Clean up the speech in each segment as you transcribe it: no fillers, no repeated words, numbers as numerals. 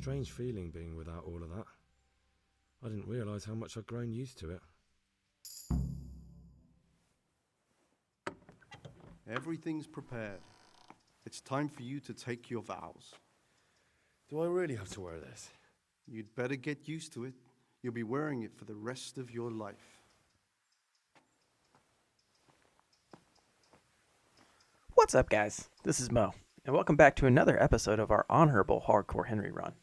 strange feeling being without all of that. I didn't realise how much I'd grown used to it. Everything's prepared. It's time for you to take your vows. Do I really have to wear this? You'd better get used to it. You'll be wearing it for the rest of your life. What's up, guys? This is Mo, and welcome back to another episode of our honorable Hardcore Henry run.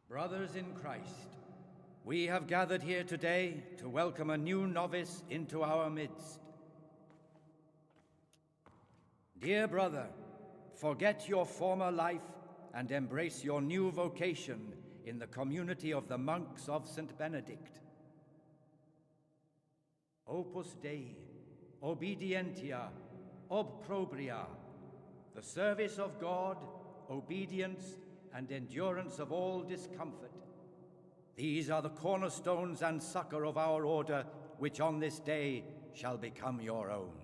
Brothers in Christ, we have gathered here today to welcome a new novice into our midst. Dear brother, forget your former life and embrace your new vocation in the community of the monks of St. Benedict. Opus Dei, obedientia, obprobria, the service of God, obedience, and endurance of all discomfort. These are the cornerstones and succor of our order, which on this day shall become your own.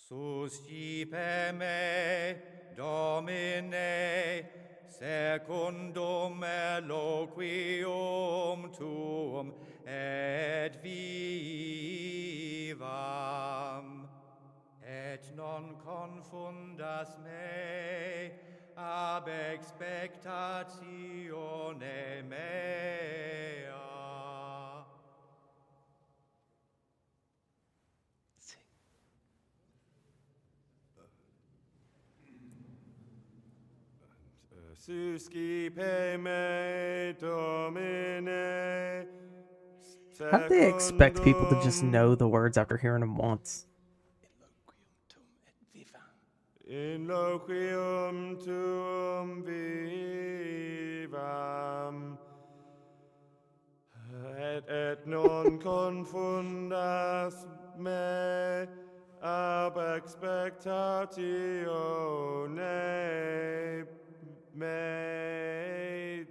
Suscipe me, Domine, secundum eloquium tuum, et vivam. Et non confundas me ab expectatione mea. Suscipe me, Domine. How do they expect people to just know the words after hearing them once? In loquium tuum vivam, et non confundas me ab expectatione me.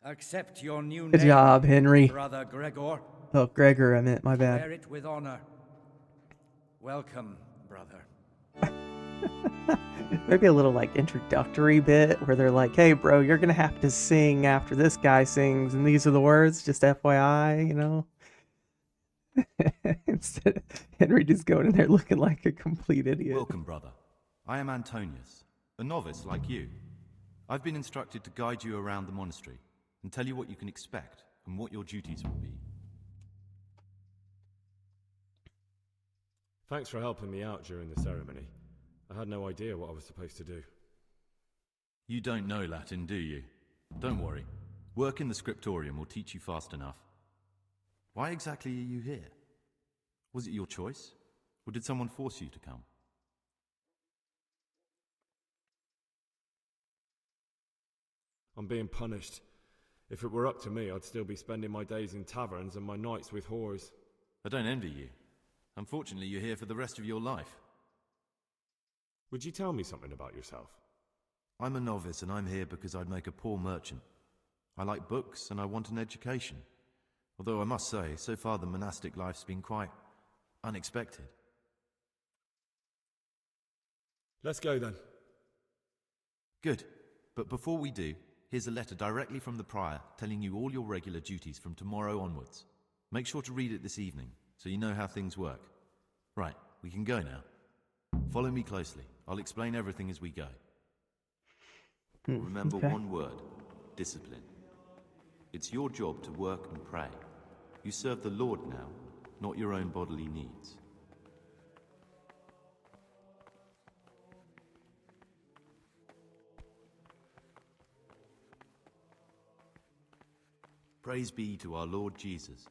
Accept your new Good name, job, Henry. Brother Gregor. Oh, Gregor, I meant, my bad. Wear it with honor. Welcome, brother. Maybe a little, introductory bit where they're like, hey, bro, you're going to have to sing after this guy sings, and these are the words, just FYI, you know? Instead of Henry just going in there looking like a complete idiot. Welcome, brother. I am Antonius, a novice like you. I've been instructed to guide you around the monastery and tell you what you can expect and what your duties will be. Thanks for helping me out during the ceremony. I had no idea what I was supposed to do. You don't know Latin, do you? Don't worry. Work in the scriptorium will teach you fast enough. Why exactly are you here? Was it your choice? Or did someone force you to come? I'm being punished. If it were up to me, I'd still be spending my days in taverns and my nights with whores. I don't envy you. Unfortunately, you're here for the rest of your life. Would you tell me something about yourself? I'm a novice and I'm here because I'd make a poor merchant. I like books and I want an education. Although I must say, so far the monastic life's been quite unexpected. Let's go then. Good. But before we do, here's a letter directly from the prior telling you all your regular duties from tomorrow onwards. Make sure to read it this evening, so you know how things work. Right, we can go now. Follow me closely. I'll explain everything as we go. Remember okay. one word: discipline. It's your job to work and pray. You serve the Lord now, not your own bodily needs. Praise be to our Lord Jesus.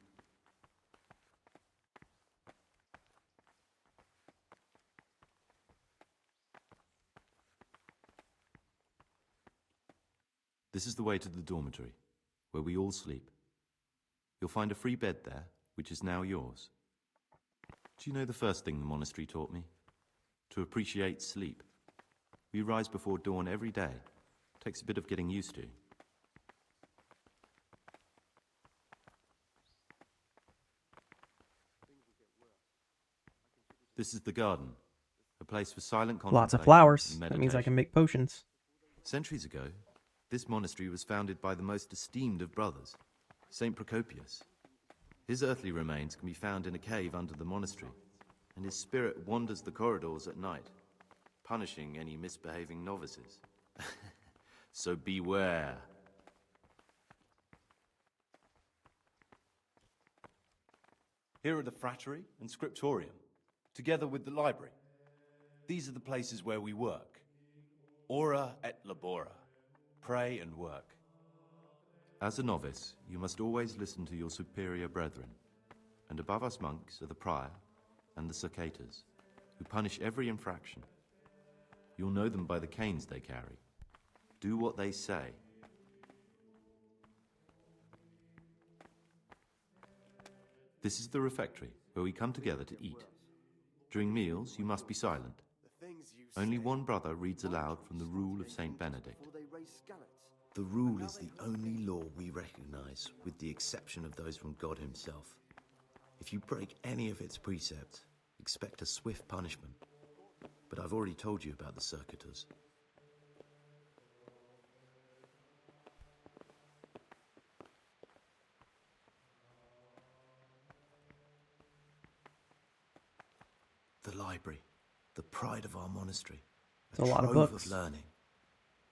This is the way to the dormitory, where we all sleep. You'll find a free bed there, which is now yours. Do you know the first thing the monastery taught me? To appreciate sleep. We rise before dawn every day. Takes a bit of getting used to. This is the garden, a place for silent contemplation. Lots of flowers. And That means I meditation. can make potions. Centuries ago, this monastery was founded by the most esteemed of brothers, Saint Procopius. His earthly remains can be found in a cave under the monastery, and his spirit wanders the corridors at night, punishing any misbehaving novices. So beware. Here are the frattery and scriptorium, together with the library. These are the places where we work. Ora et labora. Pray and work. As a novice, you must always listen to your superior brethren. And above us monks are the prior and the circators, who punish every infraction. You'll know them by the canes they carry. Do what they say. This is the refectory, where we come together to eat. During meals, you must be silent. Only one brother reads aloud from the Rule of Saint Benedict. The rule is the only law we recognize, with the exception of those from God himself. If you break any of its precepts, expect a swift punishment. But I've already told you about the circuitous. The library, the pride of our monastery. It's a lot of trove books. of learning.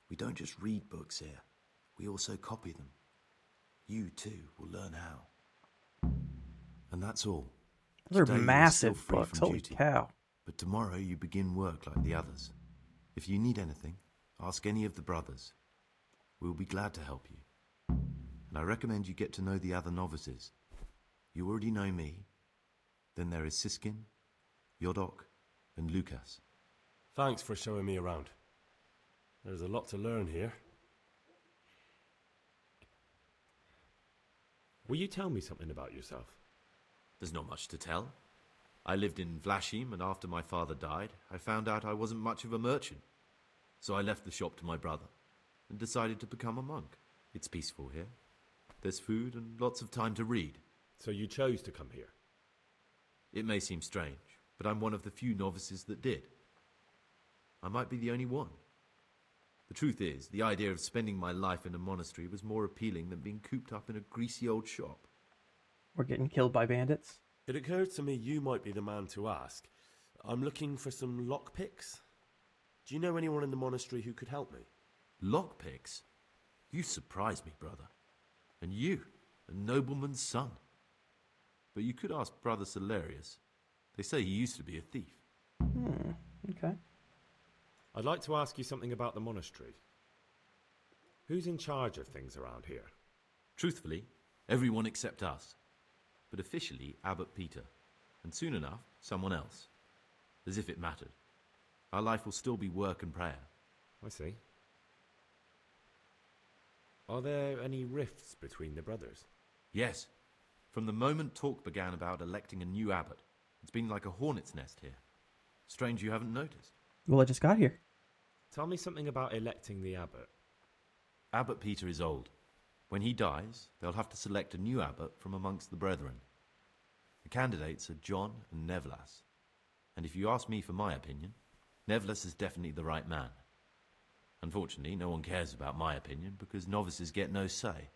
We don't just read books here, we also copy them. You too will learn how. And that's all. Those are Today you are massive still free books. from Holy duty. cow. But tomorrow you begin work like the others. If you need anything, ask any of the brothers. We'll be glad to help you. And I recommend you get to know the other novices. You already know me. Then there is Siskin, Yodok, and Lucas. Thanks for showing me around. There's a lot to learn here. Will you tell me something about yourself? There's not much to tell. I lived in Vlashim, and after my father died, I found out I wasn't much of a merchant. So I left the shop to my brother and decided to become a monk. It's peaceful here. There's food and lots of time to read. So you chose to come here? It may seem strange, but I'm one of the few novices that did. I might be the only one. The truth is, the idea of spending my life in a monastery was more appealing than being cooped up in a greasy old shop. We're getting killed by bandits. It occurred to me you might be the man to ask. I'm looking for some lockpicks. Do you know anyone in the monastery who could help me? Lockpicks? You surprise me, brother. And you, a nobleman's son. But you could ask Brother Salarius. They say he used to be a thief. Okay. I'd like to ask you something about the monastery. Who's in charge of things around here? Truthfully, everyone except us. But officially, Abbot Peter. And soon enough, someone else. As if it mattered. Our life will still be work and prayer. I see. Are there any rifts between the brothers? Yes. From the moment talk began about electing a new abbot, it's been like a hornet's nest here. Strange you haven't noticed. Well, I just got here. Tell me something about electing the abbot. Abbot Peter is old. When he dies, they'll have to select a new abbot from amongst the brethren. The candidates are John and Nevlas. And if you ask me for my opinion, Nevlas is definitely the right man. Unfortunately, no one cares about my opinion because novices get no say.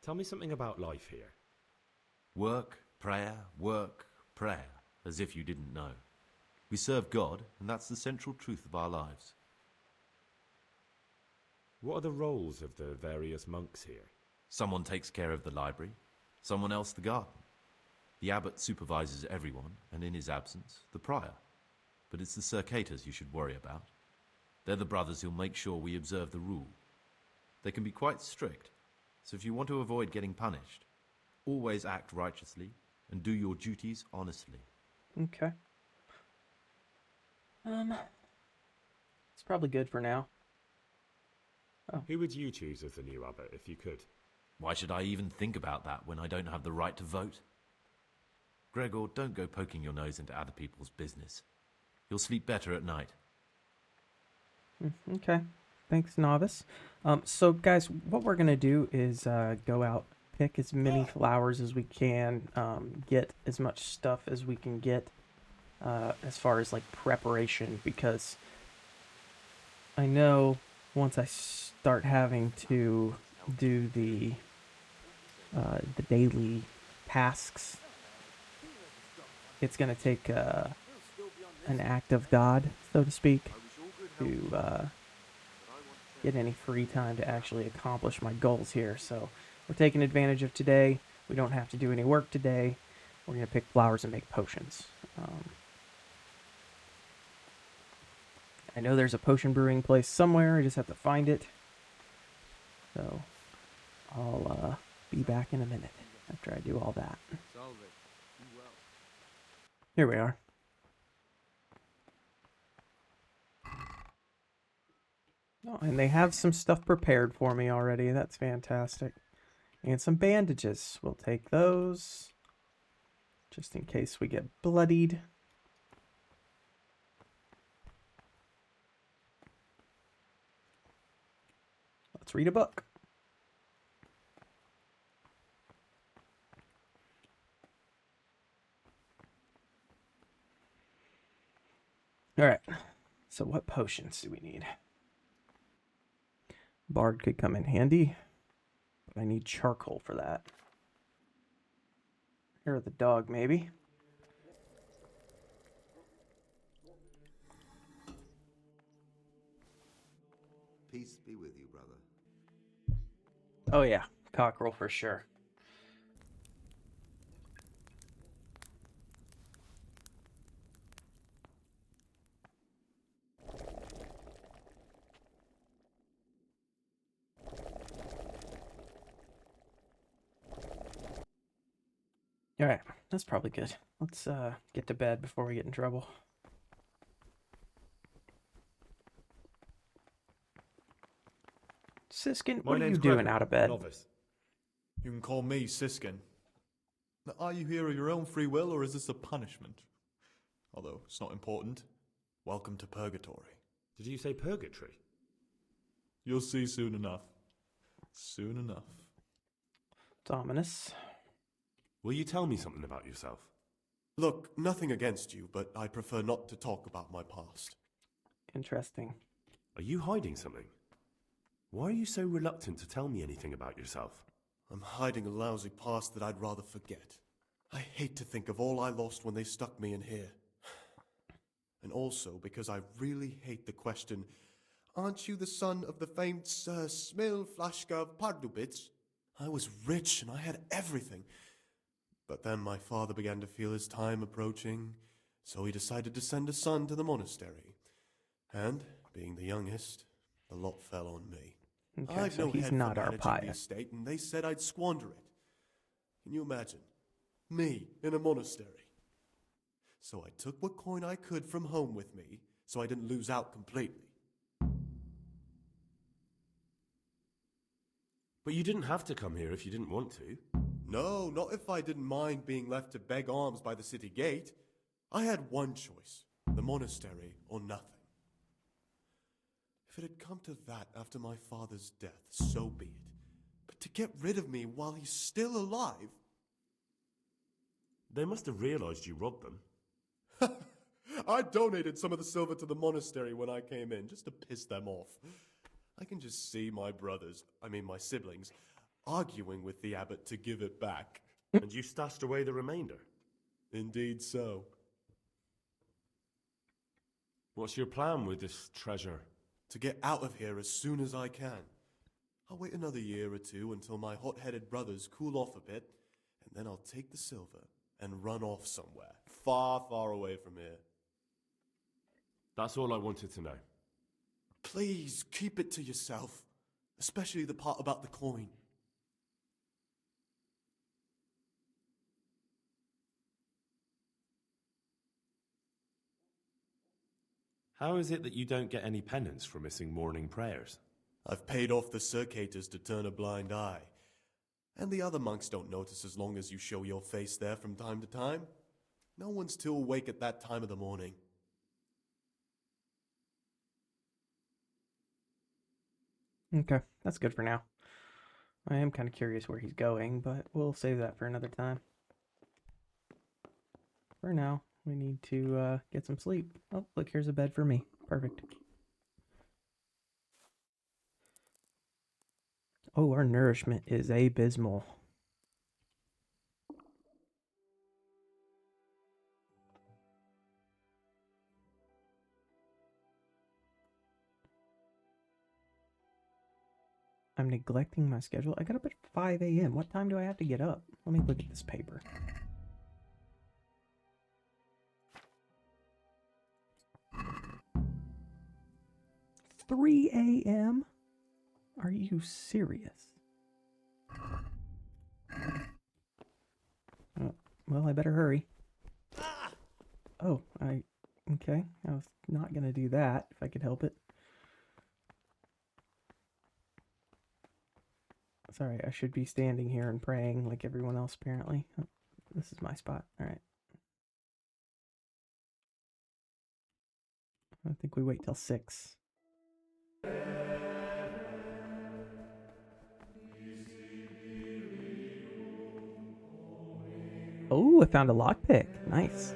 Tell me something about life here. Work, prayer, as if you didn't know. We serve God, and that's the central truth of our lives. What are the roles of the various monks here? Someone takes care of the library, someone else the garden. The abbot supervises everyone, and in his absence, the prior. But it's the circators you should worry about. They're the brothers who'll make sure we observe the rule. They can be quite strict, so if you want to avoid getting punished, always act righteously and do your duties honestly. Okay. It's probably good for now. Who would you choose as the new abbot if you could? Why should I even think about that when I don't have the right to vote? Gregor, don't go poking your nose into other people's business. You'll sleep better at night. Okay. Thanks, novice. So, guys, what we're going to do is go out, pick as many flowers as we can, get as much stuff as we can get as far as, like, preparation, because I know once I start having to do the daily tasks, it's going to take an act of God, so to speak, to get any free time to actually accomplish my goals here. So we're taking advantage of today. We don't have to do any work today. We're going to pick flowers and make potions. I know there's a potion brewing place somewhere. I just have to find it. So I'll be back in a minute after I do all that. Here we are. Oh, and they have some stuff prepared for me already. That's fantastic. And some bandages. We'll take those, just in case we get bloodied. Let's read a book. All right. So what potions do we need? Bard could come in handy, but I need charcoal for that. Hair of the dog, maybe. Peace be with you, brother. Oh yeah, cockerel for sure. All right, that's probably good. Let's get to bed before we get in trouble. Siskin, what are you doing out of bed? Novice. You can call me Siskin. Now, are you here of your own free will, or is this a punishment? Although it's not important. Welcome to Purgatory. Did you say purgatory? You'll see soon enough. Soon enough. It's ominous. Will you tell me something about yourself? Look, nothing against you, but I prefer not to talk about my past. Interesting. Are you hiding something? Why are you so reluctant to tell me anything about yourself? I'm hiding a lousy past that I'd rather forget. I hate to think of all I lost when they stuck me in here. And also because I really hate the question, aren't you the son of the famed Sir Smil Flashka of Pardubitz? I was rich and I had everything. But then my father began to feel his time approaching, so he decided to send a son to the monastery. And, being the youngest, the lot fell on me. Okay, I've so no he's head not for our managing the Pius. estate, and they said I'd squander it. Can you imagine? Me in a monastery. So I took what coin I could from home with me, so I didn't lose out completely. But you didn't have to come here if you didn't want to. No, not if I didn't mind being left to beg alms by the city gate. I had one choice, the monastery or nothing. If it had come to that after my father's death, so be it. But to get rid of me while he's still alive... They must have realized you robbed them. I donated some of the silver to the monastery when I came in, just to piss them off. I can just see my my siblings, arguing with the abbot to give it back. And you stashed away the remainder? Indeed so. What's your plan with this treasure? To get out of here as soon as I can. I'll wait another year or two until my hot-headed brothers cool off a bit, and then I'll take the silver and run off somewhere, far, far away from here. That's all I wanted to know. Please, keep it to yourself, especially the part about the coin. How is it that you don't get any penance for missing morning prayers? I've paid off the circators to turn a blind eye. And the other monks don't notice as long as you show your face there from time to time. No one's too awake at that time of the morning. Okay, that's good for now. I am kind of curious where he's going, but we'll save that for another time. For now, we need to get some sleep. Oh, look, here's a bed for me. Perfect. Oh, our nourishment is abysmal. I'm neglecting my schedule. I got up at 5 a.m. What time do I have to get up? Let me look at this paper. "3 a.m.? Are you serious?" Well, I better hurry. Oh, okay. I was not going to do that if I could help it. Sorry, I should be standing here and praying like everyone else, apparently. Oh, this is my spot. All right. I think we wait till 6. Oh, I found a lockpick. Nice.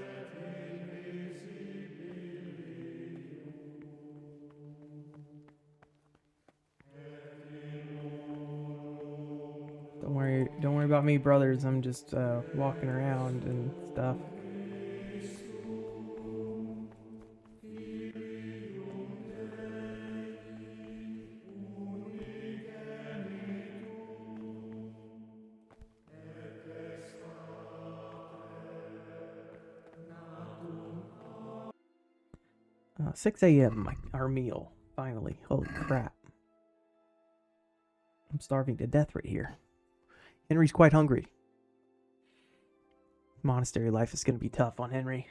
Don't worry about me, brothers. I'm just walking around and stuff. Uh, 6 a.m. Our meal. Finally. Holy crap. I'm starving to death right here. Henry's quite hungry. Monastery life is going to be tough on Henry.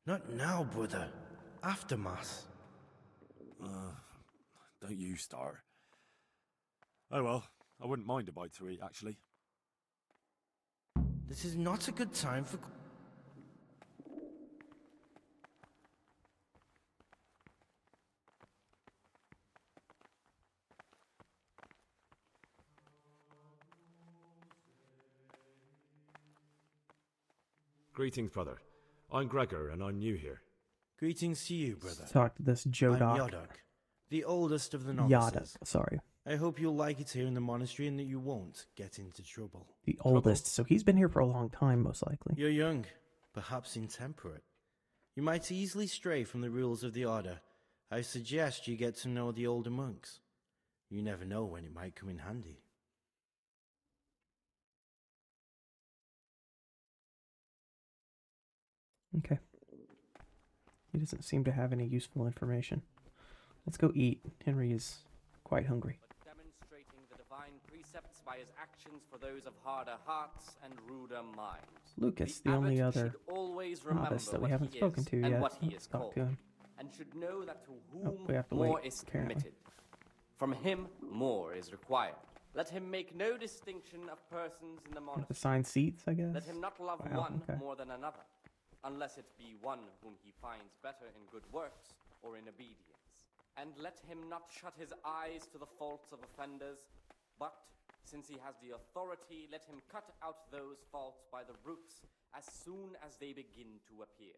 Not now, brother. After Mass. Don't you start. Oh well, I wouldn't mind a bite to eat, actually. This is not a good time for... Greetings, brother. I'm Gregor, and I'm new here. Greetings to you, brother. Let's talk to this I'm Jodoc. Yodok, the oldest of the novices. Yodok, sorry. I hope you'll like it here in the monastery and that you won't get into trouble. The oldest, so he's been here for a long time, most likely. You're young, perhaps intemperate. You might easily stray from the rules of the order. I suggest you get to know the older monks. You never know when it might come in handy. Okay. He doesn't seem to have any useful information. Let's go eat. Henry is quite hungry. But demonstrating the divine precepts by his actions for those of harder hearts and ruder minds. Lucas, the only abbot other should always remember novice that we what haven't he spoken is to and yet. what he Let's is talk called, to him. and should know that to Oh, whom we have to more wait, is apparently. committed, from him more is required. Let him make no distinction of persons in the monastery. Assign seats, I guess. Let him not love Wow, one okay. more than another, unless it be one whom he finds better in good works or in obedience. And let him not shut his eyes to the faults of offenders, but, since he has the authority, let him cut out those faults by the roots as soon as they begin to appear.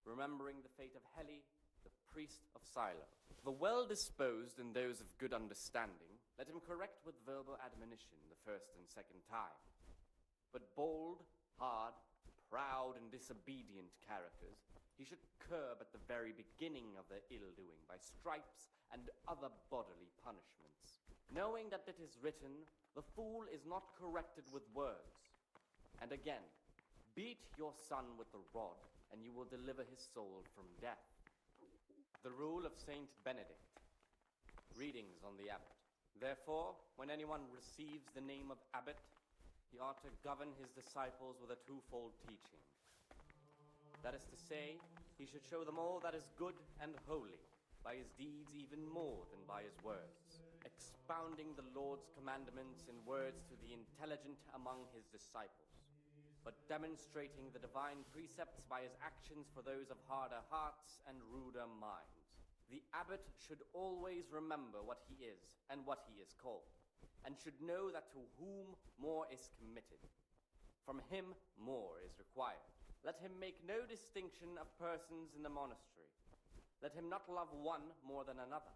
Remembering the fate of Heli, the priest of Silo. The well-disposed and those of good understanding, let him correct with verbal admonition the first and second time. But bold, hard, proud, and disobedient characters he should curb at the very beginning of their ill-doing by stripes and other bodily punishments, knowing that it is written, "The fool is not corrected with words." And again, beat your son with the rod, and you will deliver his soul from death. The rule of Saint Benedict. Readings on the abbot. Therefore, when anyone receives the name of abbot, he ought to govern his disciples with a twofold teaching. That is to say, he should show them all that is good and holy, by his deeds even more than by his words, expounding the Lord's commandments in words to the intelligent among his disciples, but demonstrating the divine precepts by his actions for those of harder hearts and ruder minds. The abbot should always remember what he is and what he is called, and should know that to whom more is committed, from him more is required. Let him make no distinction of persons in the monastery. Let him not love one more than another,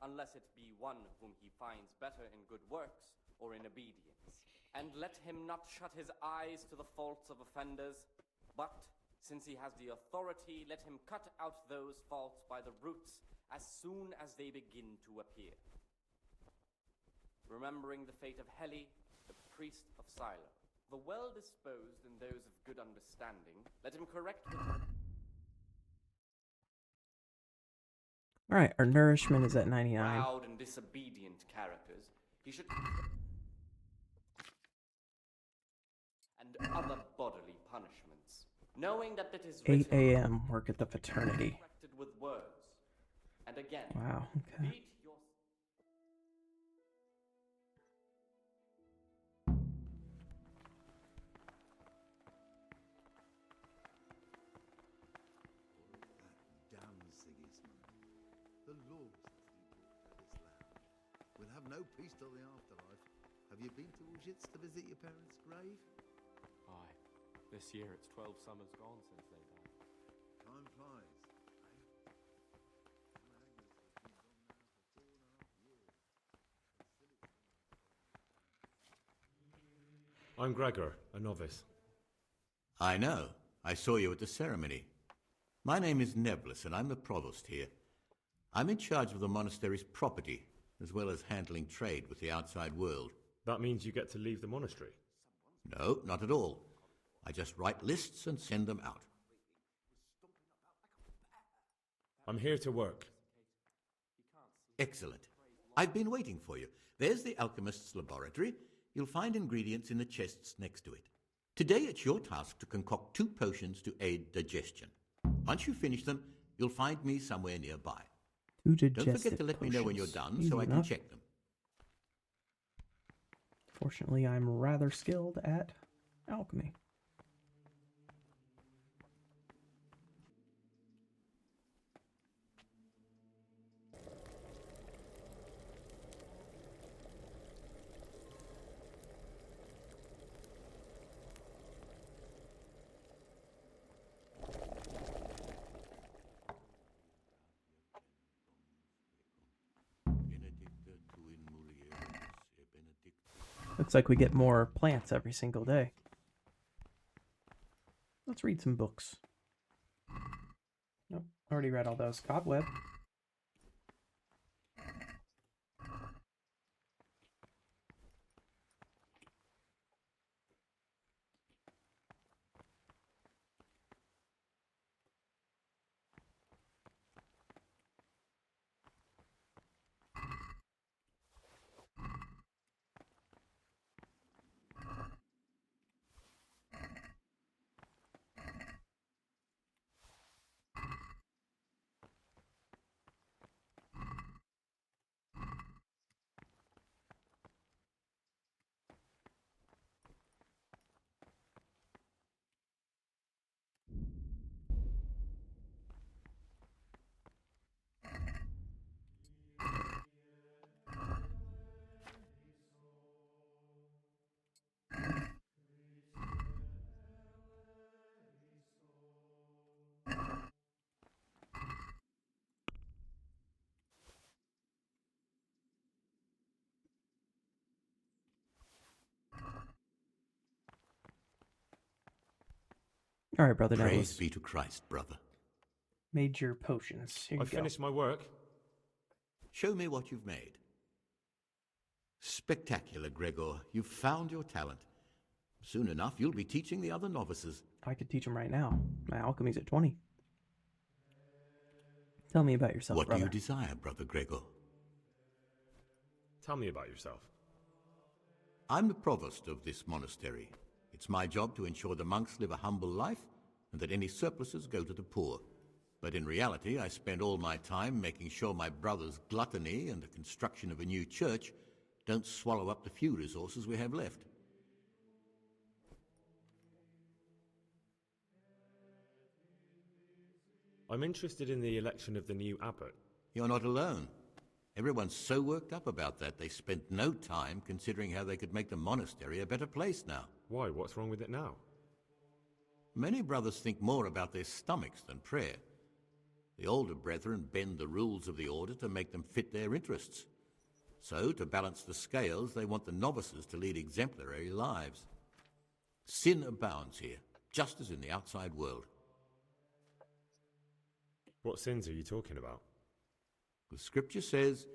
unless it be one whom he finds better in good works or in obedience. And let him not shut his eyes to the faults of offenders, but, since he has the authority, let him cut out those faults by the roots as soon as they begin to appear. Remembering the fate of Heli, the priest of Silo. The well-disposed and those of good understanding, let him correct with... Alright, our nourishment is at 99. proud and disobedient characters, he should... and other bodily punishments, knowing that it is 8 written, a.m. work at the fraternity. corrected with words. And again, Wow, okay. beat your... Damn Sigismund. The laws that he brought to this land. We'll have no peace till the afterlife. Have you been to Auschwitz to visit your parents' grave? Aye. This year it's 12 summers gone since they died. Time flies, eh? Agnes has been gone now for 2.5 years. I'm Gregor, a novice. I know. I saw you at the ceremony. My name is Nebulus, and I'm the provost here. I'm in charge of the monastery's property, as well as handling trade with the outside world. That means you get to leave the monastery? No, not at all. I just write lists and send them out. I'm here to work. Excellent. I've been waiting for you. There's the alchemist's laboratory. You'll find ingredients in the chests next to it. Today it's your task to concoct 2 potions to aid digestion. Once you finish them, you'll find me somewhere nearby. 2 Don't digestive forget to let me know when you're potions. done Easy so I can enough. check them. Fortunately, I'm rather skilled at alchemy. Looks like we get more plants every single day. Let's read some books. Nope, already read all those. Cobweb. All right, brother. Praise be to Christ, brother. Major potions. Here you I go. finished my work. Show me what you've made. Spectacular, Gregor. You've found your talent. Soon enough, you'll be teaching the other novices. I could teach them right now. My alchemy's at 20. Tell me about yourself, What brother. do you desire, Brother Gregor? Tell me about yourself. I'm the provost of this monastery. It's my job to ensure the monks live a humble life and that any surpluses go to the poor. But in reality, I spend all my time making sure my brother's gluttony and the construction of a new church don't swallow up the few resources we have left. I'm interested in the election of the new abbot. You're not alone. Everyone's so worked up about that, they spent no time considering how they could make the monastery a better place now. Why? What's wrong with it now? Many brothers think more about their stomachs than prayer. The older brethren bend the rules of the order to make them fit their interests. So, to balance the scales, they want the novices to lead exemplary lives. Sin abounds here, just as in the outside world. What sins are you talking about? The scripture says,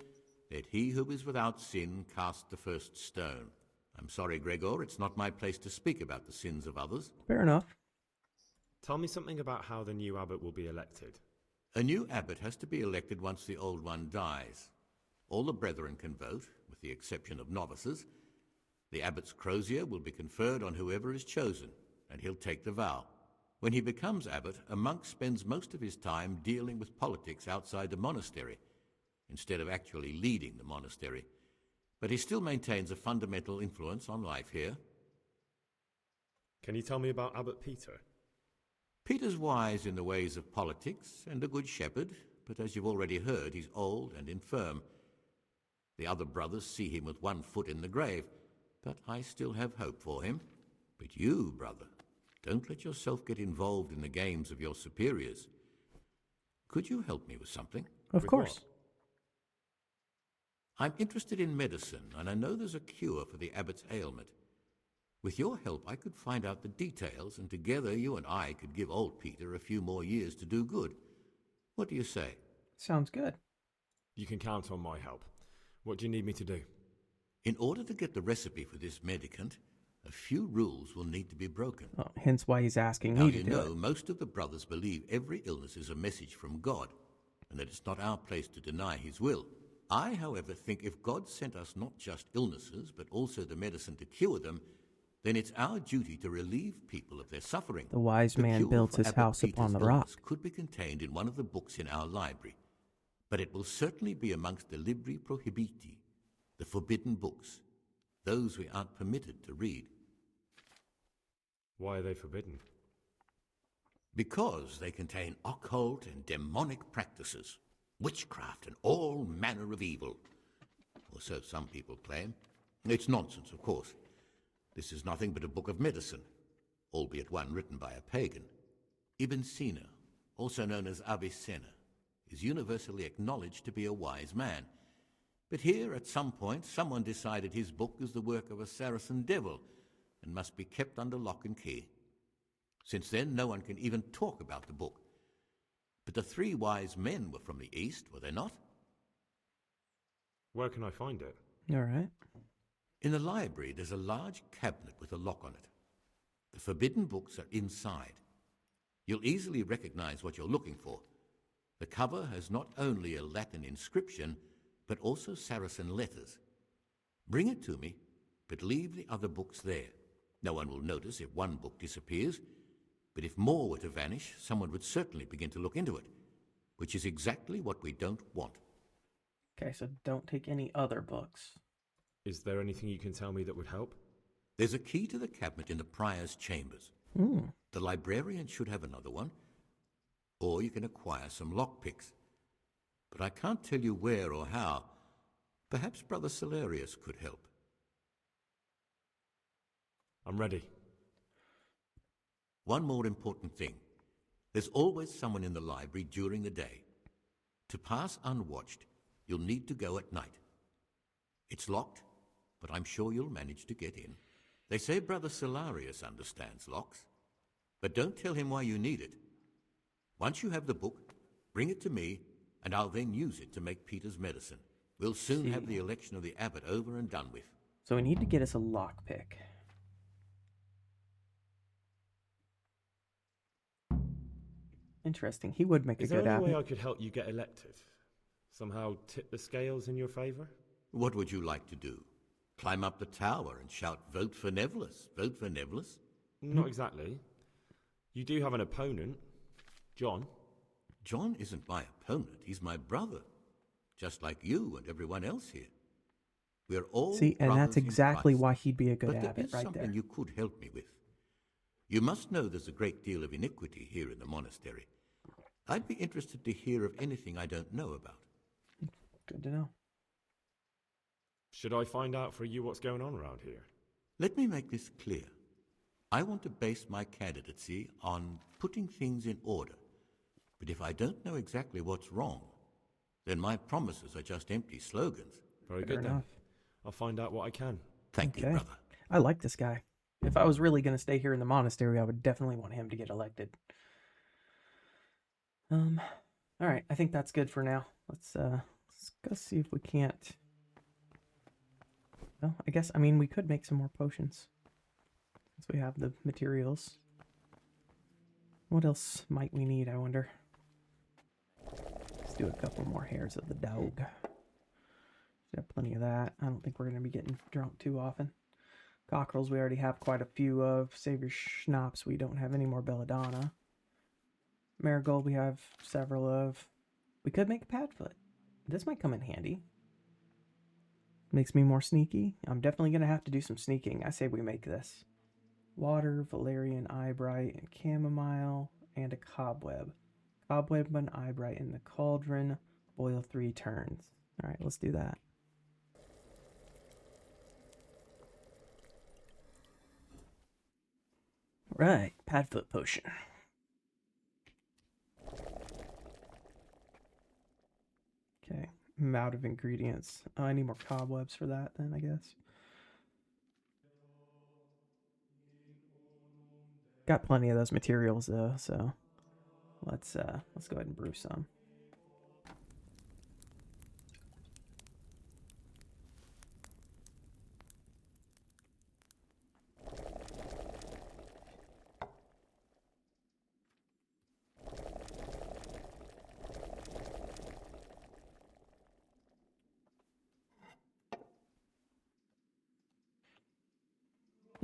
"Let he who is without sin cast the first stone." I'm sorry, Gregor, it's not my place to speak about the sins of others. Fair enough. Tell me something about how the new abbot will be elected. A new abbot has to be elected once the old one dies. All the brethren can vote, with the exception of novices. The abbot's crozier will be conferred on whoever is chosen, and he'll take the vow. When he becomes abbot, a monk spends most of his time dealing with politics outside the monastery, instead of actually leading the monastery. But he still maintains a fundamental influence on life here. Can you tell me about Abbot Peter? Peter's wise in the ways of politics and a good shepherd, but as you've already heard, he's old and infirm. The other brothers see him with one foot in the grave, but I still have hope for him. But you, brother, don't let yourself get involved in the games of your superiors. Could you help me with something? Of course. I'm interested in medicine, and I know there's a cure for the abbot's ailment. With your help, I could find out the details, and together you and I could give old Peter a few more years to do good. What do you say? Sounds good. You can count on my help. What do you need me to do? In order to get the recipe for this medicament, a few rules will need to be broken. Oh, hence why he's asking Now, me to you do know, it. most of the brothers believe every illness is a message from God, and that it's not our place to deny his will. I, however, think if God sent us not just illnesses, but also the medicine to cure them, then it's our duty to relieve people of their suffering. The wise man cure builds for his Abbot house upon Peter's the rock. illness could be contained in one of the books in our library, but it will certainly be amongst the libri prohibiti, the forbidden books, those we aren't permitted to read. Why are they forbidden? Because they contain occult and demonic practices, witchcraft and all manner of evil. Or so some people claim. It's nonsense, of course. This is nothing but a book of medicine, albeit one written by a pagan. Ibn Sina, also known as Avicenna, is universally acknowledged to be a wise man. But here, at some point, someone decided his book is the work of a Saracen devil and must be kept under lock and key. Since then, no one can even talk about the book. But the three wise men were from the East, were they not? Where can I find it? All right. In the library, there's a large cabinet with a lock on it. The forbidden books are inside. You'll easily recognize what you're looking for. The cover has not only a Latin inscription, but also Saracen letters. Bring it to me, but leave the other books there. No one will notice if one book disappears, but if more were to vanish, someone would certainly begin to look into it, which is exactly what we don't want. Okay, so don't take any other books. Is there anything you can tell me that would help? There's a key to the cabinet in the prior's chambers. The librarian should have another one, or you can acquire some lockpicks. But I can't tell you where or how. Perhaps Brother Salarius could help. I'm ready. One more important thing. There's always someone in the library during the day. To pass unwatched, you'll need to go at night. It's locked, but I'm sure you'll manage to get in. They say Brother Salarius understands locks, But don't tell him why you need it. Once you have the book, bring it to me, and I'll then use it to make Peter's medicine. We'll soon have the election of the abbot over and done with. So we need to get us a lockpick. Interesting. He would make a good Is there any way abbot. I could help you get elected? Somehow tip the scales in your favour? What would you like to do? Climb up the tower and shout, "Vote for Nevelis, vote for Nevelis"? Not exactly. You do have an opponent, John. John isn't my opponent, he's my brother. Just like you and everyone else here. We're all See, and that's brothers in exactly Christ. why he'd be a good But there abbot is right something there. you could help me with. You must know there's a great deal of iniquity here in the monastery. I'd be interested to hear of anything I don't know about. Good to know. Should I find out for you what's going on around here? Let me make this clear. I want to base my candidacy on putting things in order. But if I don't know exactly what's wrong, then my promises are just empty slogans. Very Fair good then. enough. I'll find out what I can. Thank you, Okay. brother. I like this guy. If I was really going to stay here in the monastery, I would definitely want him to get elected. All right, I think that's good for now. Let's go see if we can't. Well, I mean, we could make some more potions since we have the materials. What else might we need, I wonder? Let's do a couple more hairs of the dog. Should have plenty of that. I don't think we're going to be getting drunk too often. Cockerels we already have quite a few of. Savior Schnapps we don't have any more. Belladonna. Marigold we have several of. We could make a Padfoot. This might come in handy. Makes me more sneaky. I'm definitely going to have to do some sneaking. I say we make this. Water, valerian, eyebright, and chamomile, and a cobweb. Cobweb and eyebright in the cauldron. Boil 3 turns. Alright, let's do that. Right, Padfoot potion. Okay, I'm out of ingredients. I need more cobwebs for that then, I guess. Got plenty of those materials though, so let's go ahead and brew some.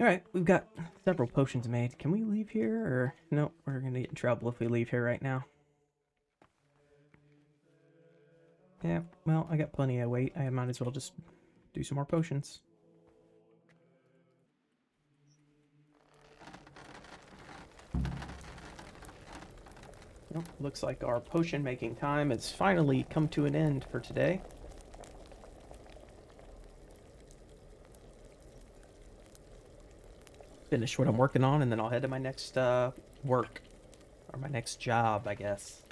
Alright, we've got several potions made. Can we leave here, or... Nope, we're gonna get in trouble if we leave here right now. Yeah, well, I got plenty of weight. I might as well just do some more potions. Well, looks like our potion making time has finally come to an end for today. Finish what I'm working on, and then I'll head to my next work, or my next job, I guess.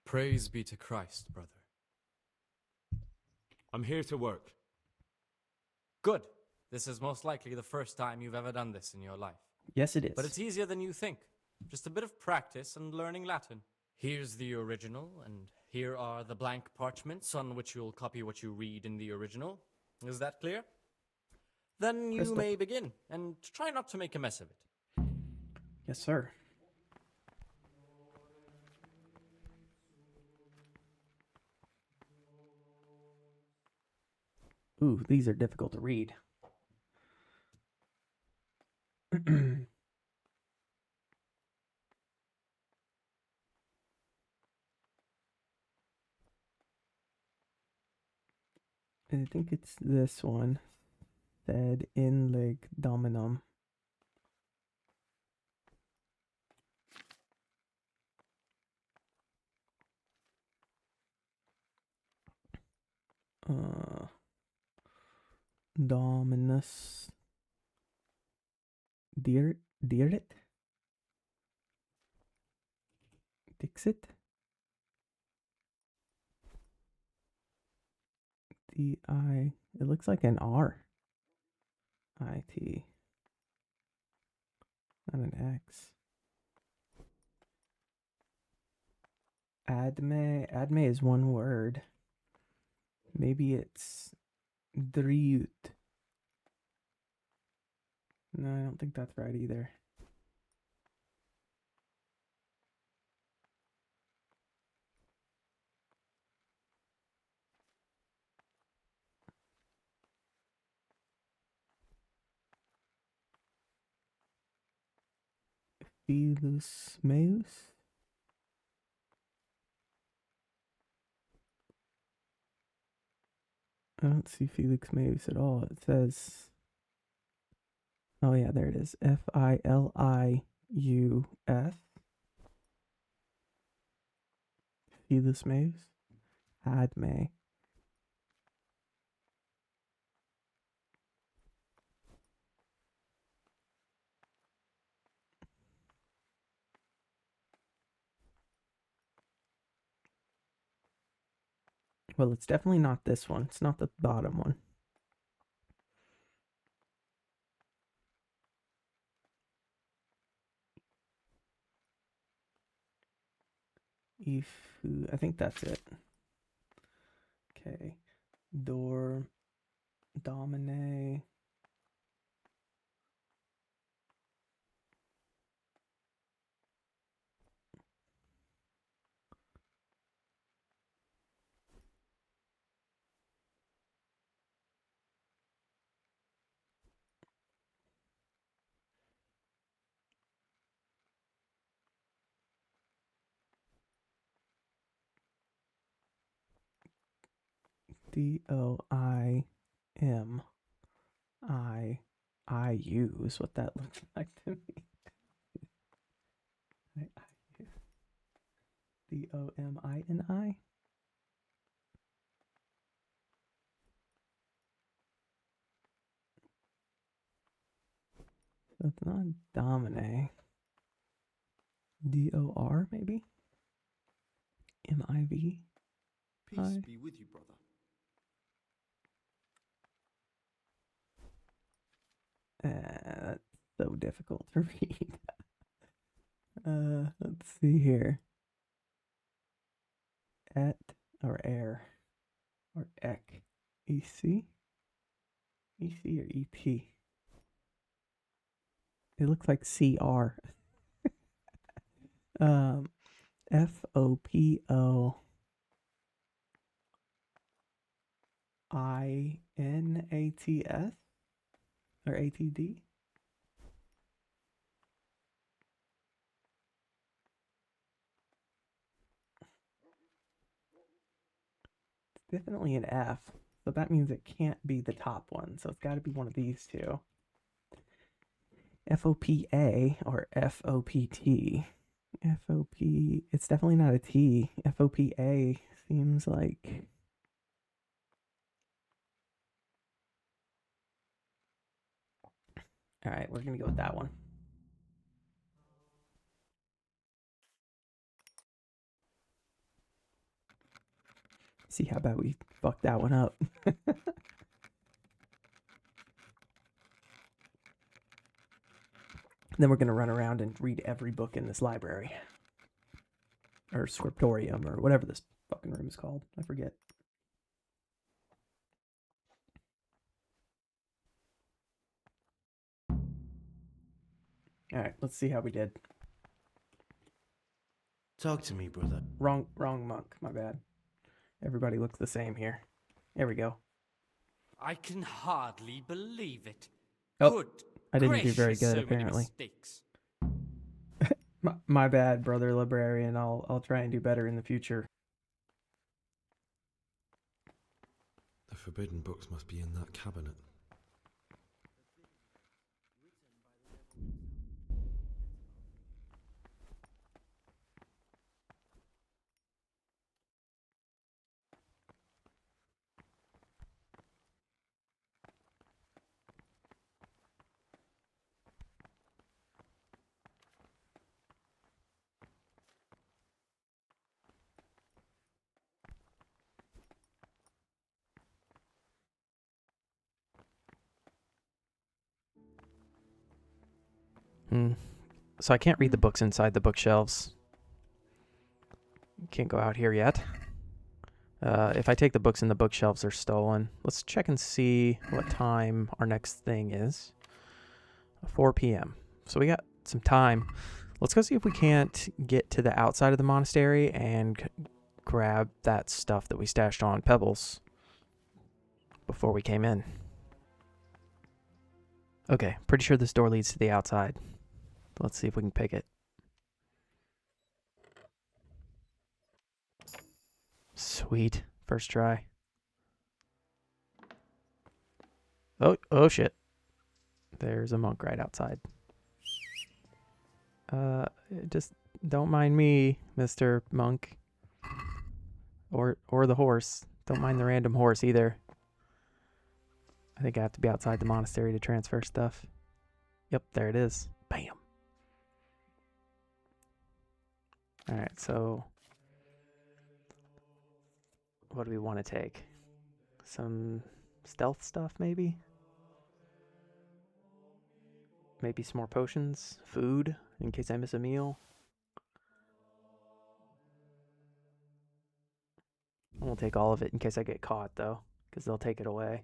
Praise be to Christ, brother. I'm here to work. Good. This is most likely the first time you've ever done this in your life. Yes, it is. But it's easier than you think. Just a bit of practice and learning Latin. Here's the original, and here are the blank parchments on which you'll copy what you read in the original. Is that clear? Then you Crystal. may begin, and try not to make a mess of it. Yes, sir. Ooh, these are difficult to read. I think it's this one. Sed in leg dominum. Dominus. Dirit? Dixit? D-I. It looks like an R. I-T. Not an X. Adme. Adme is one word. Maybe it's Driut. No, I don't think that's right either. Felus Meus? I don't see Felix Meus at all. It says, oh yeah, there it is. Filius. Felus Meus? Adme. Well, it's definitely not this one. It's not the bottom one. I think that's it. Okay. Domine. Doimiu is what that looks like to me. Domini. So it's not Domine. D-O-R maybe? M-I-V? Peace be with you, brother. That's so difficult to read. Let's see here. Et or air or ek. E-C? E-C or E-P? It looks like C-R. F-O-P-O-I-N-A-T-S? Or A-T-D? It's definitely an F, so that means it can't be the top one, so it's got to be one of these two. F-O-P-A or F-O-P-T. F-O-P... It's definitely not a T. F-O-P-A seems like... Alright, we're gonna go with that one. See how bad we fucked that one up. Then we're gonna run around and read every book in this library. Or scriptorium, or whatever this fucking room is called. I forget. Alright, let's see how we did. Talk to me, brother. Wrong monk, my bad. Everybody looks the same here. There we go. I can hardly believe it. Oh, Good I didn't do very gracious, good, so many apparently. mistakes. My bad, brother librarian. I'll try and do better in the future. The forbidden books must be in that cabinet. So I can't read the books inside the bookshelves. Can't go out here yet. If I take the books in the bookshelves, they're stolen. Let's check and see what time our next thing is. 4 p.m. So we got some time. Let's go see if we can't get to the outside of the monastery and grab that stuff that we stashed on Pebbles before we came in. Okay, pretty sure this door leads to the outside. Let's see if we can pick it. Sweet. First try. Oh shit. There's a monk right outside. Just don't mind me, Mr. Monk. Or the horse. Don't mind the random horse either. I think I have to be outside the monastery to transfer stuff. Yep, there it is. Bam. Alright, so what do we want to take? Some stealth stuff, maybe? Maybe some more potions? Food, in case I miss a meal? I won't take all of it in case I get caught, though, because they'll take it away.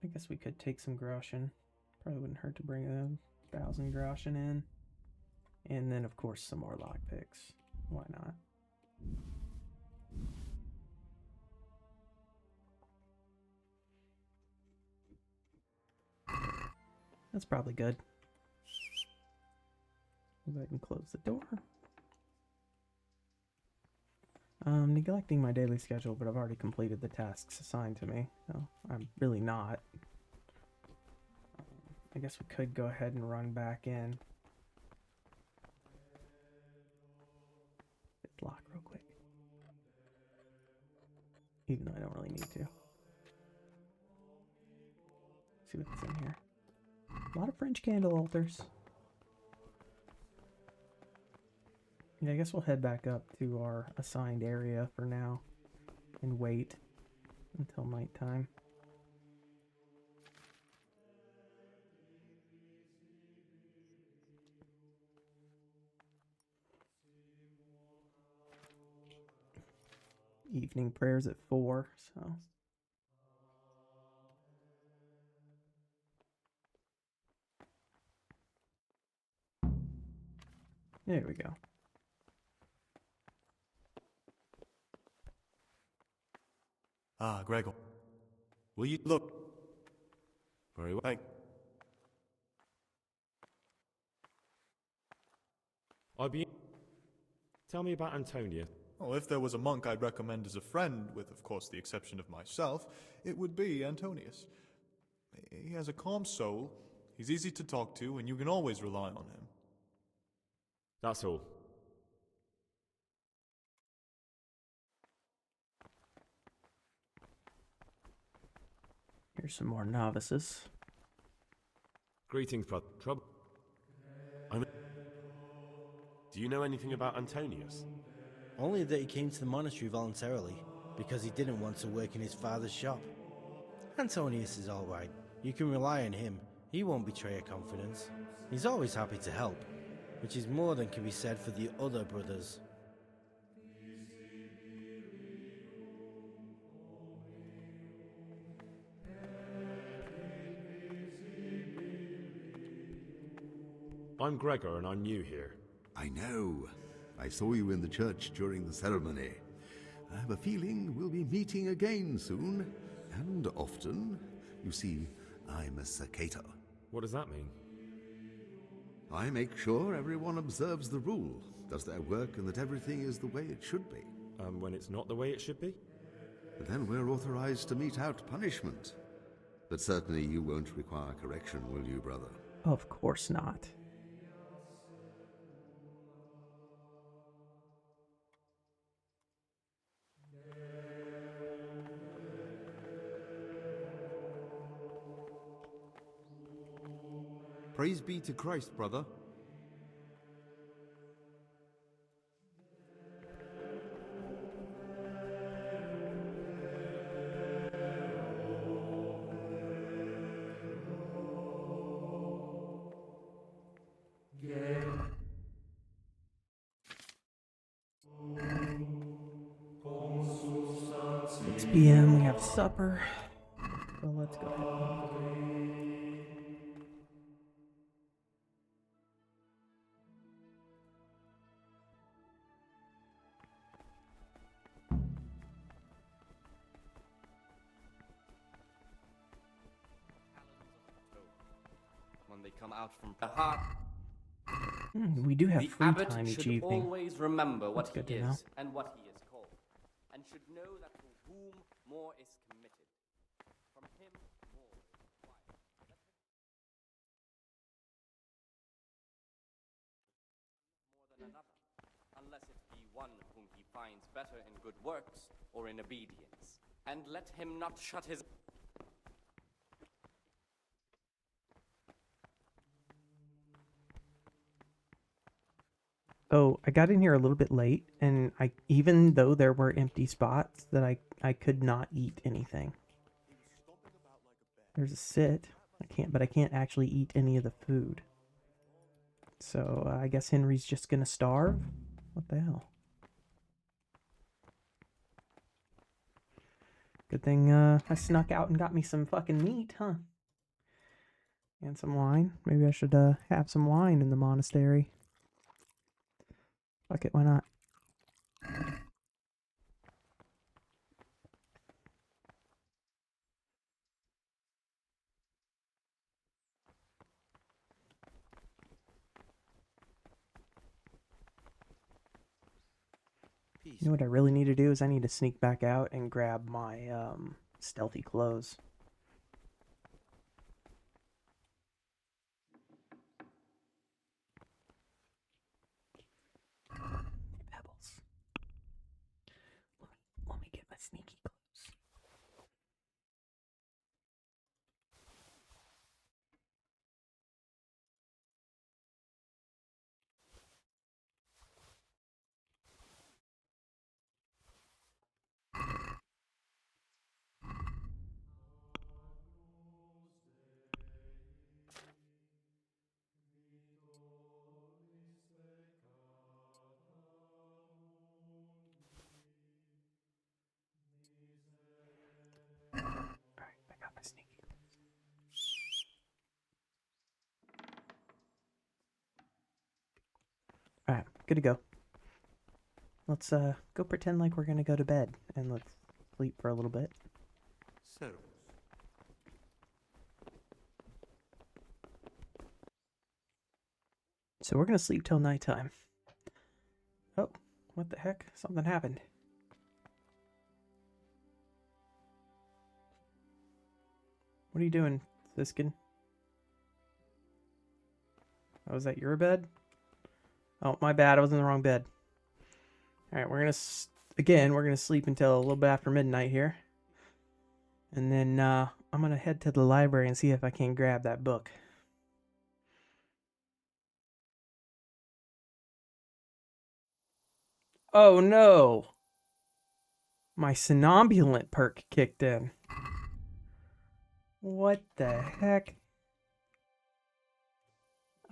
I guess we could take some groschen. Probably wouldn't hurt to bring 1,000 groschen in. And then, of course, some more lockpicks. Why not? That's probably good. Go ahead and close the door. I'm neglecting my daily schedule, but I've already completed the tasks assigned to me, so I'm really not. I guess we could go ahead and run back in. Let's lock real quick. Even though I don't really need to. See what's in here. A lot of French candle altars. Yeah, I guess we'll head back up to our assigned area for now and wait until nighttime. Evening prayers at 4, so... There we go. Ah, Gregor. Will you Look. Very well. Thank... Tell me about Antonia. Oh, if there was a monk I'd recommend as a friend, with, of course, the exception of myself, it would be Antonius. He has a calm soul, he's easy to talk to, and you can always rely on him. That's all. Here's some more novices. Greetings, brother. Trouble? Do you know anything about Antonius? Only that he came to the monastery voluntarily, because he didn't want to work in his father's shop. Antonius is alright. You can rely on him. He won't betray your confidence. He's always happy to help, which is more than can be said for the other brothers. I'm Gregor and I'm new here. I know. I saw you in the church during the ceremony. I have a feeling we'll be meeting again soon, and often. You see, I'm a Sakator. What does that mean? I make sure everyone observes the rule, does their work, and that everything is the way it should be. When it's not the way it should be? But then we're authorized to mete out punishment. But certainly you won't require correction, will you, brother? Of course not. Praise be to Christ, brother. It's p.m. We have supper. So let's go ahead and when they come out from the heart. we do have The free abbot time each should evening. always remember what That's good he to know. is and what he is called, and should know that to whom more is committed, from him more is required. More than another, unless it be one whom he finds better in good works or in obedience, and let him not shut his. So I got in here a little bit late, and even though there were empty spots, that I could not eat anything. There's a sit. I can't actually eat any of the food. So I guess Henry's just gonna starve. What the hell? Good thing I snuck out and got me some fucking meat, huh? And some wine. Maybe I should have some wine in the monastery. Fuck it, why not? You know what I really need to do is I need to sneak back out and grab my stealthy clothes. Pebbles. Let me get my sneaky clothes. Alright, good to go. Let's go pretend like we're gonna go to bed and let's sleep for a little bit. So, So we're gonna sleep till nighttime. Oh, what the heck? Something happened. What are you doing, Siskin? Oh, is that your bed? Oh, my bad. I was in the wrong bed. Alright, we're gonna sleep until a little bit after midnight here. And then I'm gonna head to the library and see if I can grab that book. Oh no! My somnambulant perk kicked in. What the heck?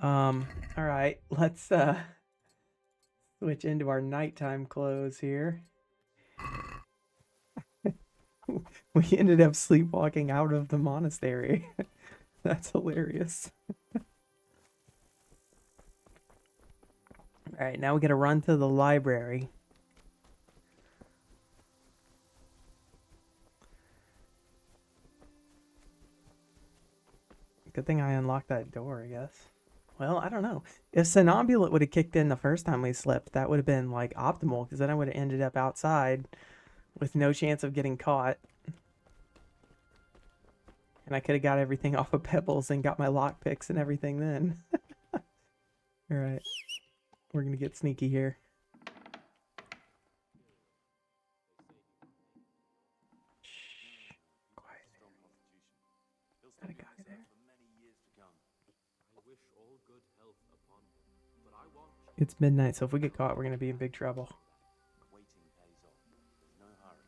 Alright, let's switch into our nighttime clothes here. We ended up sleepwalking out of the monastery. That's hilarious. Alright, now we gotta run to the library. Good thing I unlocked that door, I guess. Well, I don't know. If Somnambulant would have kicked in the first time we slept, that would have been, like, optimal, because then I would have ended up outside with no chance of getting caught. And I could have got everything off of Pebbles and got my lockpicks and everything then. Alright. We're gonna get sneaky here. Shh. Quiet. Got a guy there. I wish It's midnight, so if we get caught, we're going to be in big trouble. Waiting pays off. There's no hurry.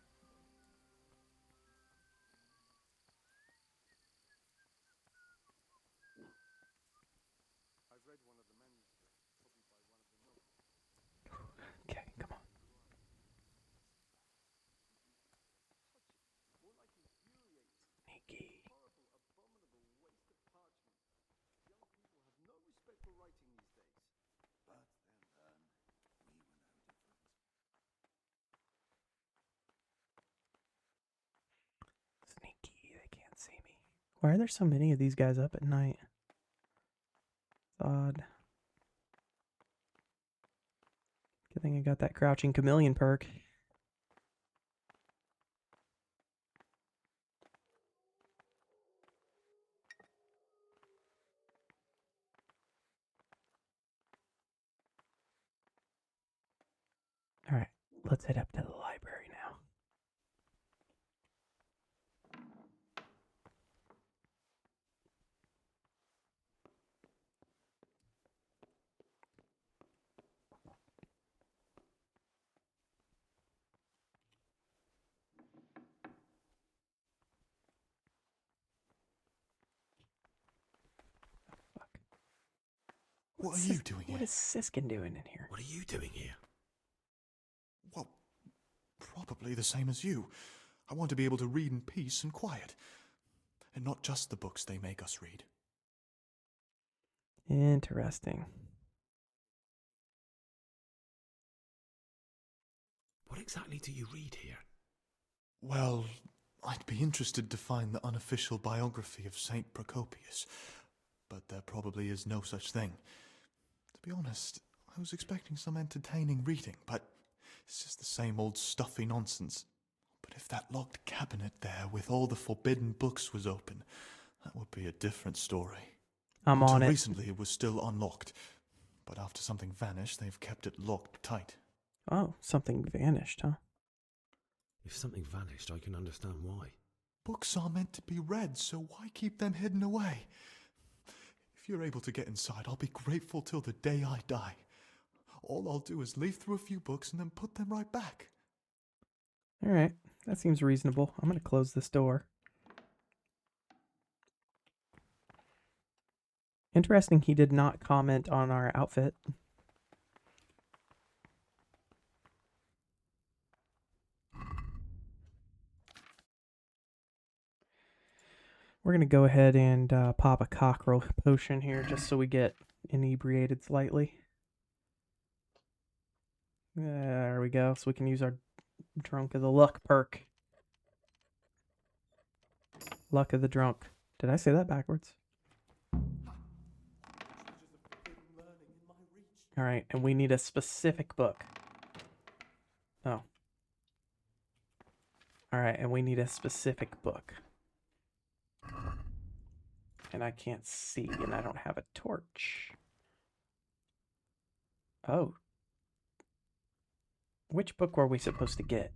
Okay, come on. Sneaky. Sneaky, they can't see me. Why are there so many of these guys up at night? It's odd. Good thing I got that crouching chameleon perk. Alright, let's head up to the library now. What are you doing here? What is Siskin doing in here? What are you doing here? Well, probably the same as you. I want to be able to read in peace and quiet. And not just the books they make us read. Interesting. What exactly do you read here? Well, I'd be interested to find the unofficial biography of Saint Procopius, but there probably is no such thing. To be honest, I was expecting some entertaining reading, but it's just the same old stuffy nonsense. But if that locked cabinet there with all the forbidden books was open, that would be a different story. I'm on it. Until recently it was still unlocked, but after something vanished, they've kept it locked tight. Oh, something vanished, huh? If something vanished, I can understand why. Books are meant to be read, so why keep them hidden away? If you're able to get inside, I'll be grateful till the day I die. All I'll do is leaf through a few books and then put them right back. Alright, that seems reasonable. I'm going to close this door. Interesting, he did not comment on our outfit. We're going to go ahead and pop a cockerel potion here just so we get inebriated slightly. There we go. So we can use our Drunk of the Luck perk. Luck of the Drunk. Did I say that backwards? Alright, and we need a specific book. Oh. Alright, and we need a specific book. And I can't see, and I don't have a torch. Oh. Which book were we supposed to get?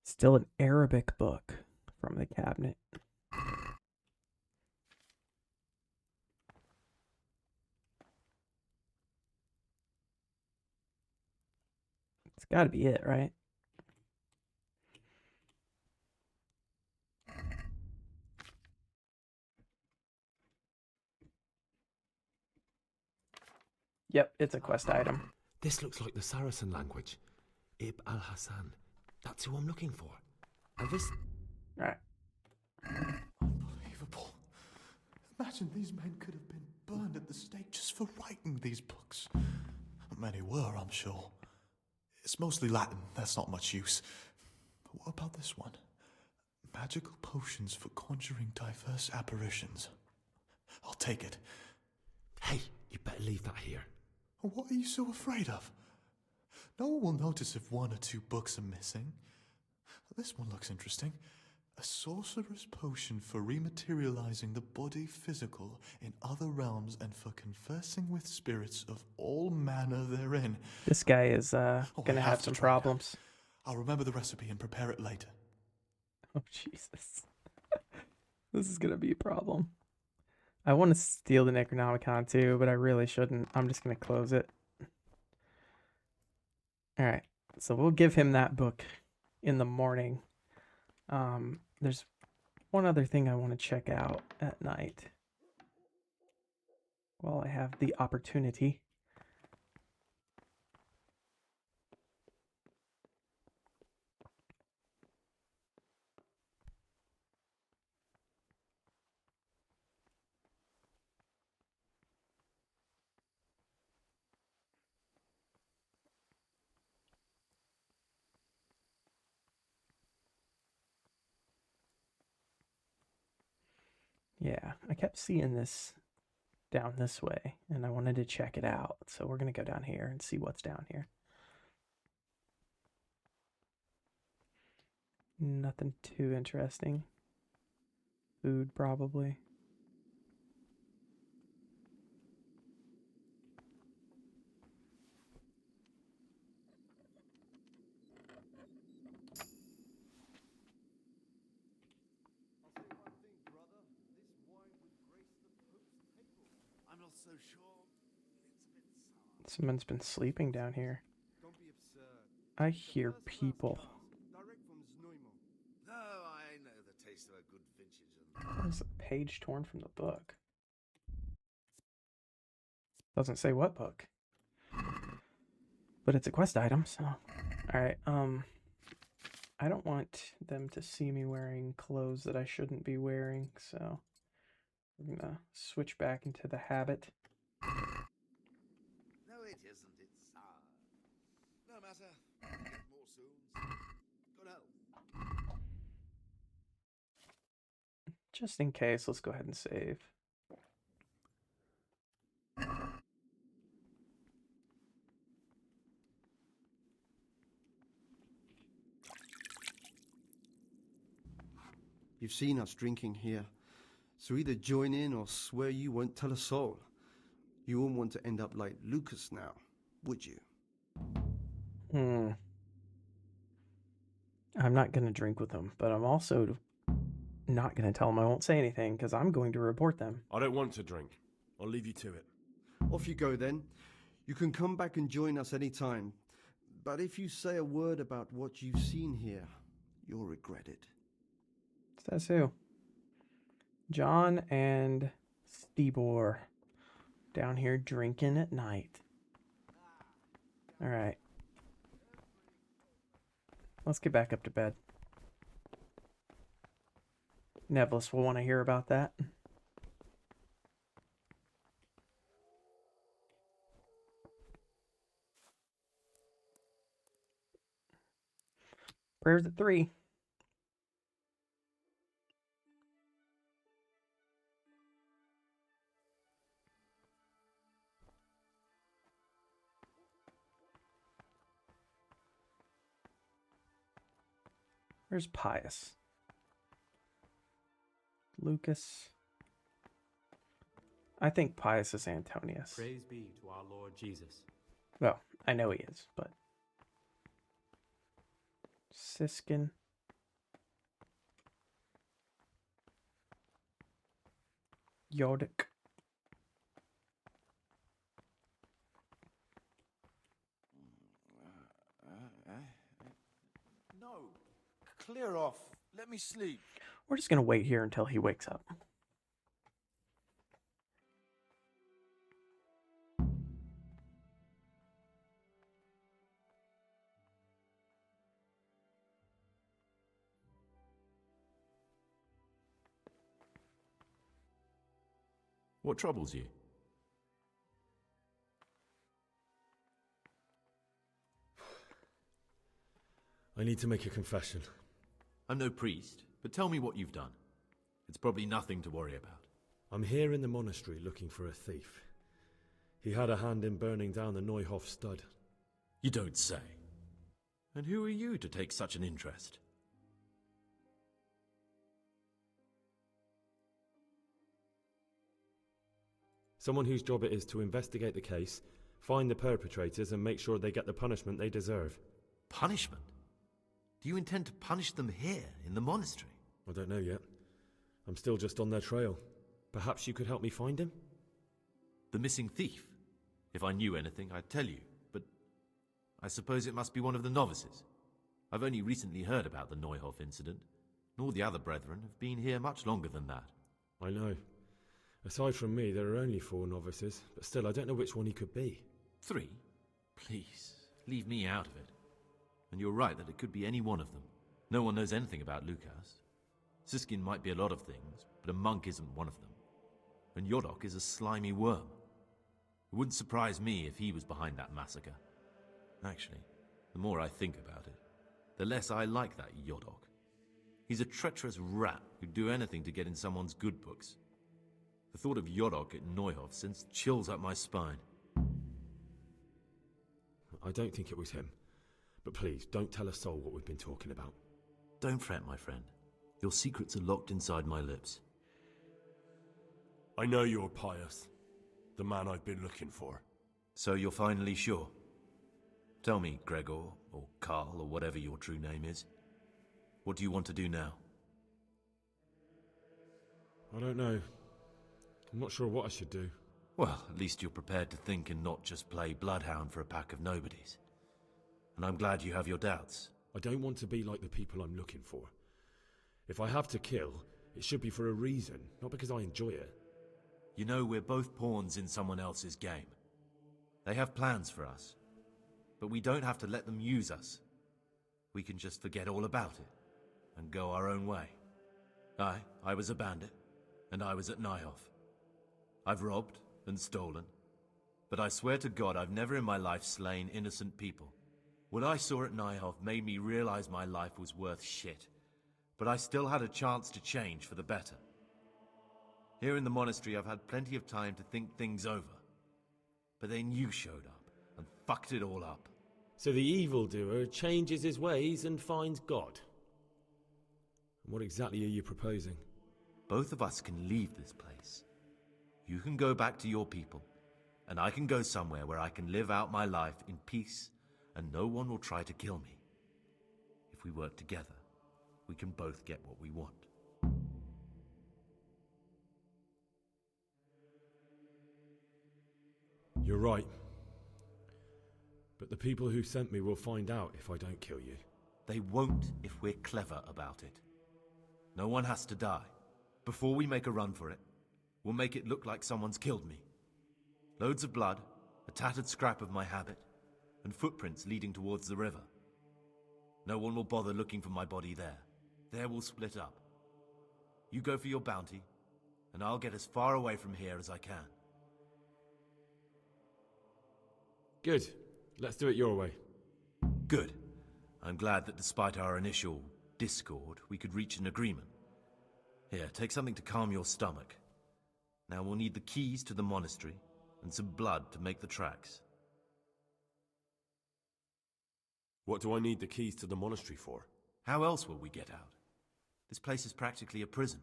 Still an Arabic book from the cabinet. It's got to be it, right? Yep, it's a quest item. This looks like the Saracen language. Ibn al-Hassan. That's who I'm looking for. And this... Alright. Unbelievable. Imagine these men could have been burned at the stake just for writing these books. Many were, I'm sure. It's mostly Latin, that's not much use. But what about this one? Magical potions for conjuring diverse apparitions. I'll take it. Hey, you better leave that here. What are you so afraid of? No one will notice if one or two books are missing. This one looks interesting. A sorcerer's potion for rematerializing the body physical in other realms and for conversing with spirits of all manner therein. This guy is I gonna have to some try it out. problems. I'll remember the recipe and prepare it later. Oh, Jesus. This is gonna be a problem. I want to steal the Necronomicon too, but I really shouldn't. I'm just gonna close it. Alright, so we'll give him that book in the morning. There's one other thing I want to check out at night while I have the opportunity. Yeah, I kept seeing this down this way, and I wanted to check it out. So we're going to go down here and see what's down here. Nothing too interesting. Food, probably. So sure. Someone's been sleeping down here. I hear people. No, I know the taste of a good vintage. There's a page torn from the book. Doesn't say what book. But it's a quest item, so. Alright, I don't want them to see me wearing clothes that I shouldn't be wearing, so we're gonna switch back into the habit. No, it isn't. It's no matter. Get more soon. Good health. Just in case, let's go ahead and save. You've seen us drinking here, so either join in or swear you won't tell a soul. You won't want to end up like Lucas now, would you? I'm not going to drink with them, but I'm also not going to tell them I won't say anything, because I'm going to report them. I don't want to drink. I'll leave you to it. Off you go then. You can come back and join us any time. But if you say a word about what you've seen here, you'll regret it. Says who? John and Stebor down here drinking at night. Alright. Let's get back up to bed. Nevlis will want to hear about that. Prayers at 3. Where's Pius? Lucas. I think Pius is Antonius. Praise be to our Lord Jesus. Well, I know he is, but Siskin. Yodic. No, clear off. Let me sleep. We're just gonna wait here until he wakes up. What troubles you? I need to make a confession. I'm no priest, but tell me what you've done. It's probably nothing to worry about. I'm here in the monastery looking for a thief. He had a hand in burning down the Neuhof stud. You don't say. And who are you to take such an interest? Someone whose job it is to investigate the case, find the perpetrators, and make sure they get the punishment they deserve. Punishment? Do you intend to punish them here, in the monastery? I don't know yet. I'm still just on their trail. Perhaps you could help me find him? The missing thief? If I knew anything, I'd tell you, but I suppose it must be one of the novices. I've only recently heard about the Neuhof incident, and all the other brethren have been here much longer than that. I know. Aside from me, there are only 4 novices, but still, I don't know which one he could be. 3? Please, leave me out of it. And you're right that it could be any one of them. No one knows anything about Lukas. Siskin might be a lot of things, but a monk isn't one of them. And Yodok is a slimy worm. It wouldn't surprise me if he was behind that massacre. Actually, the more I think about it, the less I like that Yodok. He's a treacherous rat who'd do anything to get in someone's good books. The thought of Yodok at Neuhof sends chills up my spine. I don't think it was him. But please, don't tell a soul what we've been talking about. Don't fret, my friend. Your secrets are locked inside my lips. I know you're Pius, the man I've been looking for. So you're finally sure? Tell me, Gregor, or Karl, or whatever your true name is. What do you want to do now? I don't know. I'm not sure what I should do. Well, at least you're prepared to think and not just play bloodhound for a pack of nobodies. And I'm glad you have your doubts. I don't want to be like the people I'm looking for. If I have to kill, it should be for a reason, not because I enjoy it. You know, we're both pawns in someone else's game. They have plans for us, but we don't have to let them use us. We can just forget all about it and go our own way. I was a bandit, and I was at Neuhof. I've robbed and stolen, but I swear to God I've never in my life slain innocent people. What I saw at Neuhof made me realize my life was worth shit, but I still had a chance to change for the better. Here in the monastery I've had plenty of time to think things over, but then you showed up and fucked it all up. So the evildoer changes his ways and finds God. And what exactly are you proposing? Both of us can leave this place. You can go back to your people, and I can go somewhere where I can live out my life in peace and no one will try to kill me. If we work together, we can both get what we want. You're right. But the people who sent me will find out if I don't kill you. They won't if we're clever about it. No one has to die. Before we make a run for it, we'll make it look like someone's killed me. Loads of blood, a tattered scrap of my habit, and footprints leading towards the river. No one will bother looking for my body there. There we'll split up. You go for your bounty, and I'll get as far away from here as I can. Good. Let's do it your way. Good. I'm glad that despite our initial discord, we could reach an agreement. Here, take something to calm your stomach. Now we'll need the keys to the monastery, and some blood to make the tracks. What do I need the keys to the monastery for? How else will we get out? This place is practically a prison.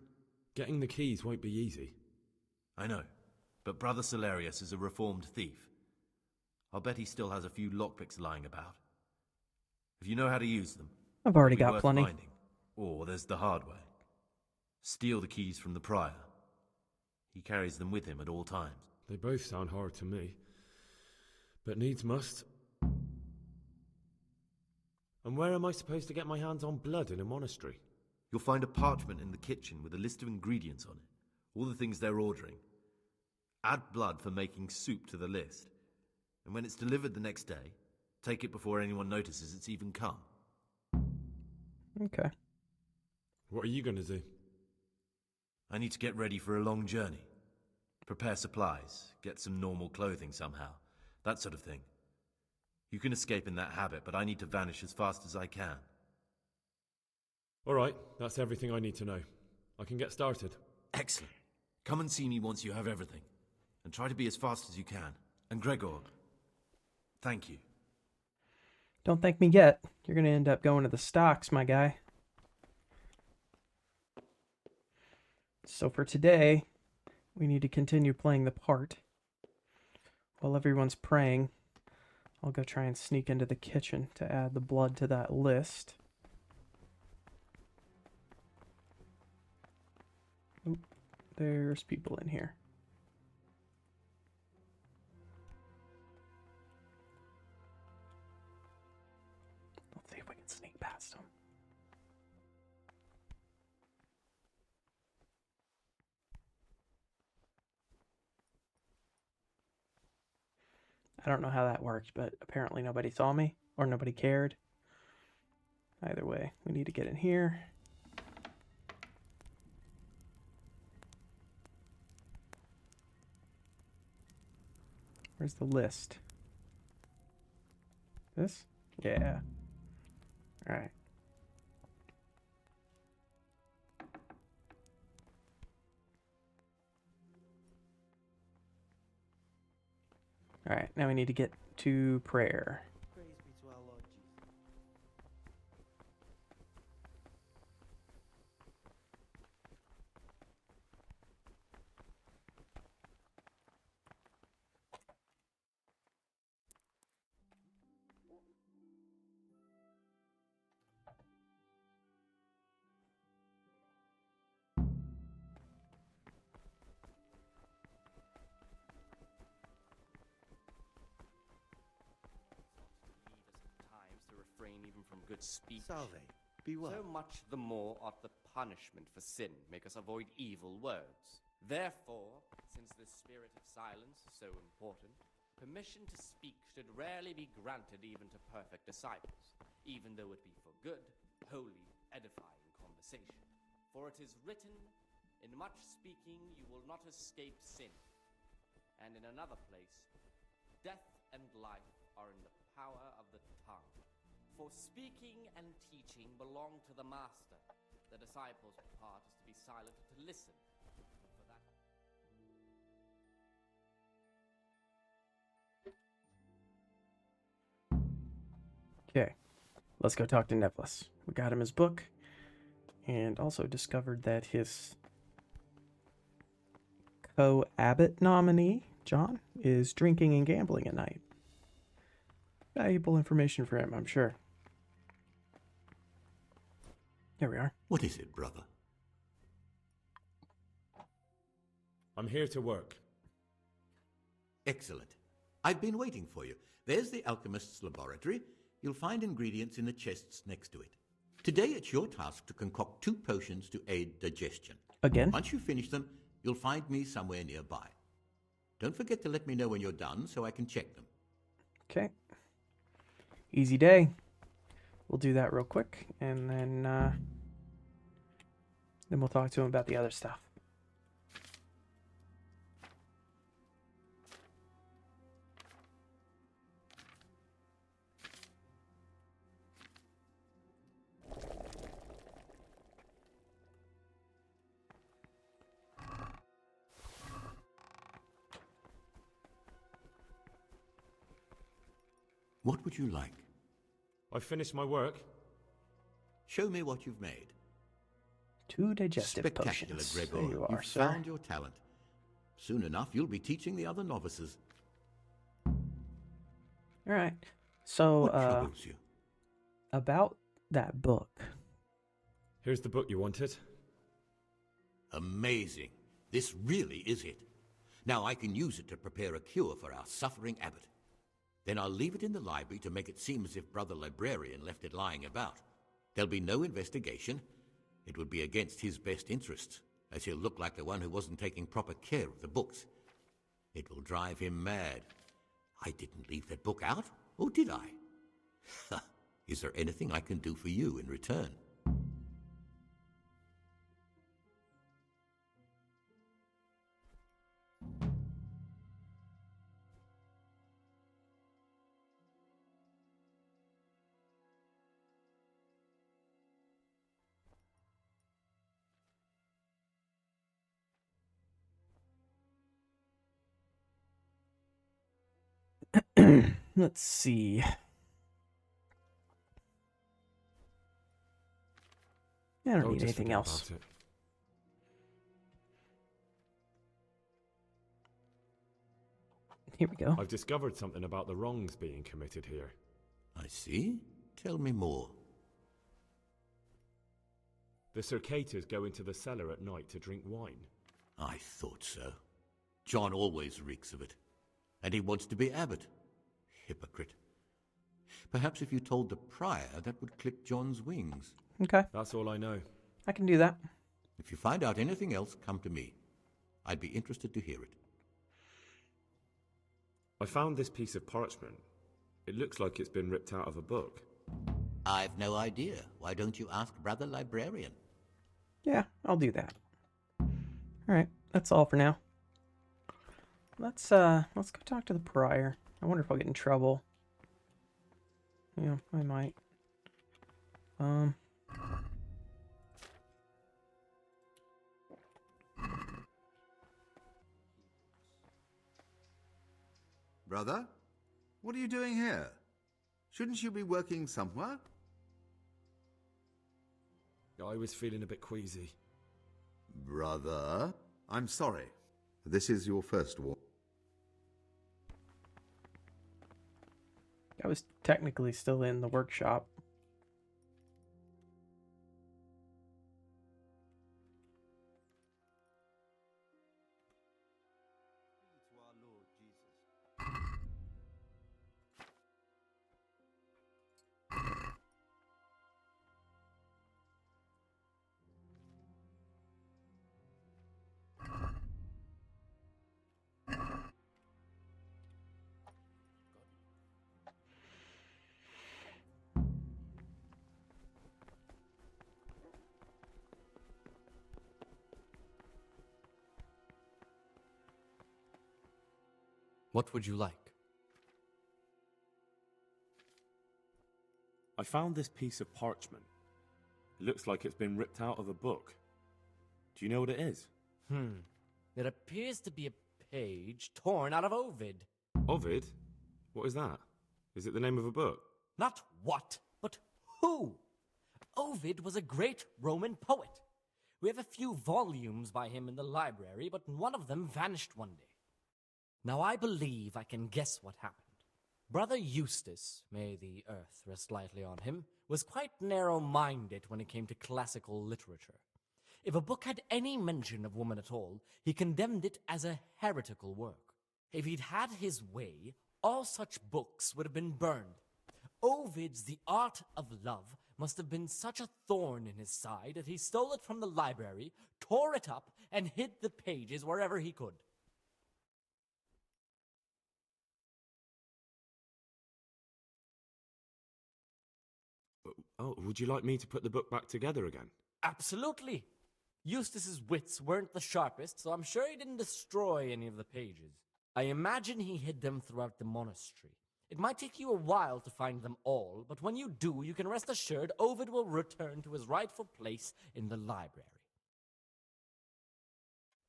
Getting the keys won't be easy. I know, but Brother Salarius is a reformed thief. I'll bet he still has a few lockpicks lying about. If you know how to use them, I've already they'll be got worth plenty. finding. Or there's the hard way. Steal the keys from the prior. He carries them with him at all times. They both sound hard to me. But needs must. And where am I supposed to get my hands on blood in a monastery? You'll find a parchment in the kitchen with a list of ingredients on it. All the things they're ordering. Add blood for making soup to the list. And when it's delivered the next day, take it before anyone notices it's even come. Okay. What are you going to do? I need to get ready for a long journey. Prepare supplies, get some normal clothing somehow. That sort of thing. You can escape in that habit, but I need to vanish as fast as I can. All right, that's everything I need to know. I can get started. Excellent. Come and see me once you have everything. And try to be as fast as you can. And Gregor, thank you. Don't thank me yet. You're going to end up going to the stocks, my guy. So for today, we need to continue playing the part. while everyone's praying, I'll go try and sneak into the kitchen to add the blood to that list. Oop, there's people in here. Let's see if we can sneak past them. I don't know how that worked, but apparently nobody saw me or nobody cared. Either way, we need to get in here. Where's the list? This? Yeah. All right. All right, now we need to get to prayer. Praise be to our Lord Jesus. Refrain even from good speech. Salve, be well. So much the more ought the punishment for sin make us avoid evil words. Therefore, since the spirit of silence is so important, permission to speak should rarely be granted even to perfect disciples, even though it be for good, holy, edifying conversation. For it is written, in much speaking you will not escape sin. And in another place, death and life are in the power of the tongue. For speaking and teaching belong to the master. The disciple's part is to be silent and to listen. For that. Okay, let's go talk to Nicholas. We got him his book, and also discovered that his co-abbot nominee, John, is drinking and gambling at night. Valuable information for him, I'm sure. There we are. What is it, brother? I'm here to work. Excellent. I've been waiting for you. There's the alchemist's laboratory. You'll find ingredients in the chests next to it. Today it's your task to concoct 2 potions to aid digestion. Again? Once you finish them, you'll find me somewhere nearby. Don't forget to let me know when you're done so I can check them. Okay. Easy day. We'll do that real quick, and then we'll talk to him about the other stuff. What would you like? I've finished my work. Show me what you've made. 2 digestive Spectacular, potions. Gregor. There you are, You've sir. found your talent. Soon enough, you'll be teaching the other novices. All right. So, What troubles you? about that book. Here's the book you wanted. Amazing. This really is it. Now I can use it to prepare a cure for our suffering abbot. Then I'll leave it in the library to make it seem as if Brother Librarian left it lying about. There'll be no investigation. It would be against his best interests, as he'll look like the one who wasn't taking proper care of the books. It will drive him mad. I didn't leave that book out, or did I? Is there anything I can do for you in return? Let's see. I don't need just anything forget else. about it. Here we go. I've discovered something about the wrongs being committed here. I see. Tell me more. The circators go into the cellar at night to drink wine. I thought so. John always reeks of it. And he wants to be abbot. Hypocrite. Perhaps if you told the prior, that would clip John's wings. Okay. That's all I know. I can do that. If you find out anything else, come to me. I'd be interested to hear it. I found this piece of parchment. It looks like it's been ripped out of a book. I've no idea. Why don't you ask Brother Librarian? Yeah, I'll do that. Alright, that's all for now. Let's go talk to the prior. I wonder if I'll get in trouble. Yeah, I might. Brother, what are you doing here? Shouldn't you be working somewhere? I was feeling a bit queasy. Brother, I'm sorry. This is your first war. I was technically still in the workshop. What would you like? I found this piece of parchment. It looks like it's been ripped out of a book. Do you know what it is? It appears to be a page torn out of Ovid. Ovid? What is that? Is it the name of a book? Not what, but who. Ovid was a great Roman poet. We have a few volumes by him in the library, but one of them vanished one day. Now I believe I can guess what happened. Brother Eustace, may the earth rest lightly on him, was quite narrow-minded when it came to classical literature. If a book had any mention of woman at all, he condemned it as a heretical work. If he'd had his way, all such books would have been burned. Ovid's The Art of Love must have been such a thorn in his side that he stole it from the library, tore it up, and hid the pages wherever he could. Oh, would you like me to put the book back together again? Absolutely. Eustace's wits weren't the sharpest, so I'm sure he didn't destroy any of the pages. I imagine he hid them throughout the monastery. It might take you a while to find them all, but when you do, you can rest assured Ovid will return to his rightful place in the library.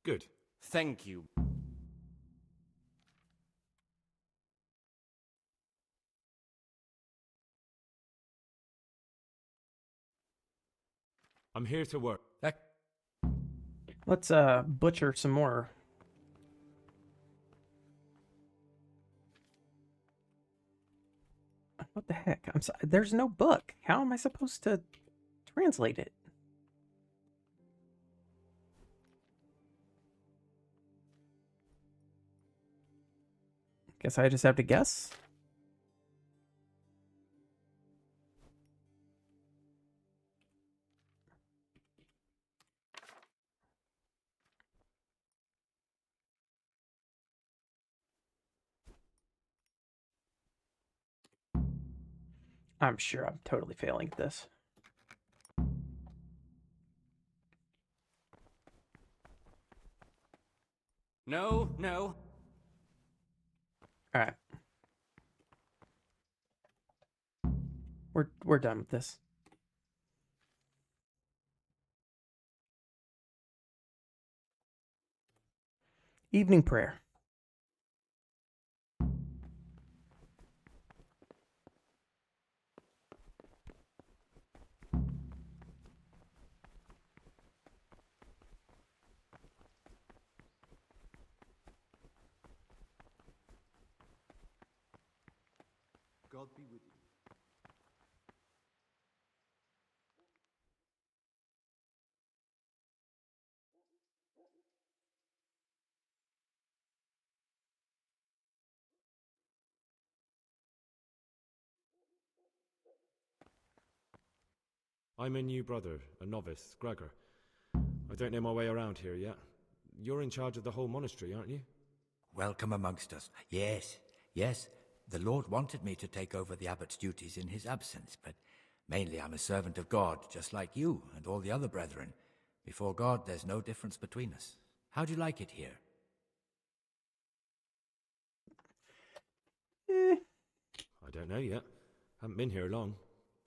Good. Thank you. I'm here to work. Let's butcher some more. What the heck? I'm sorry. There's no book. How am I supposed to translate it? Guess I just have to guess. I'm sure I'm totally failing at this. No. All right. We're done with this. Evening prayer. God be with you. I'm a new brother, a novice, Gregor. I don't know my way around here yet. You're in charge of the whole monastery, aren't you? Welcome amongst us. Yes, yes. The Lord wanted me to take over the abbot's duties in his absence, but mainly I'm a servant of God, just like you and all the other brethren. Before God, there's no difference between us. How do you like it here? I don't know yet. Haven't been here long.